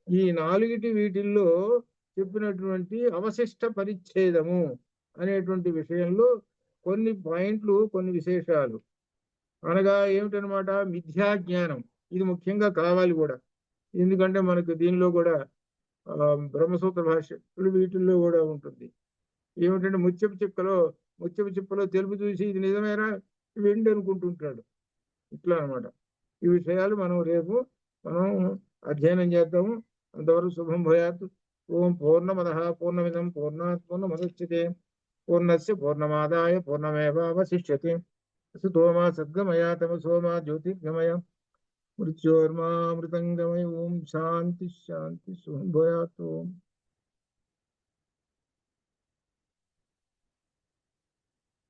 ఈ 4 వీటిల్లో చెప్పినటువంటి అవశిష్ట పరిచ్ఛేదము అనేటువంటి విషయంలో కొన్ని పాయింట్లు, కొన్ని విశేషాలు అనగా ఏమిటనమాట, మిథ్యా జ్ఞానం. ఇది ముఖ్యంగా కావాలి కూడా. ఎందుకంటే మనకు దీనిలో కూడా బ్రహ్మసూత్ర భాష్యం వీటిల్లో కూడా ఉంటుంది. ఏమిటంటే ముత్యపు చిప్పలో తెలుపు చూసి ఇది నిజమేరా వెండి అనుకుంటుంటాడు. ఇట్లా అనమాట. ఈ విషయాలు మనం రేపు అధ్యయనం చేద్దాము. అంతవరకు శుభం భూయాత్. ఓం పూర్ణమదః పూర్ణమిదం పూర్ణాత్ పూర్ణముదచ్యతే పూర్ణస్య పూర్ణమాదాయ పూర్ణమేవావశిష్యతే. అసతోమా సద్గమయ తమసోమా జ్యోతిర్గమయ మృత్యోర్మామృతంగమయ. ఓం శాంతి శాంతి శుభం భూయాత్. ఓం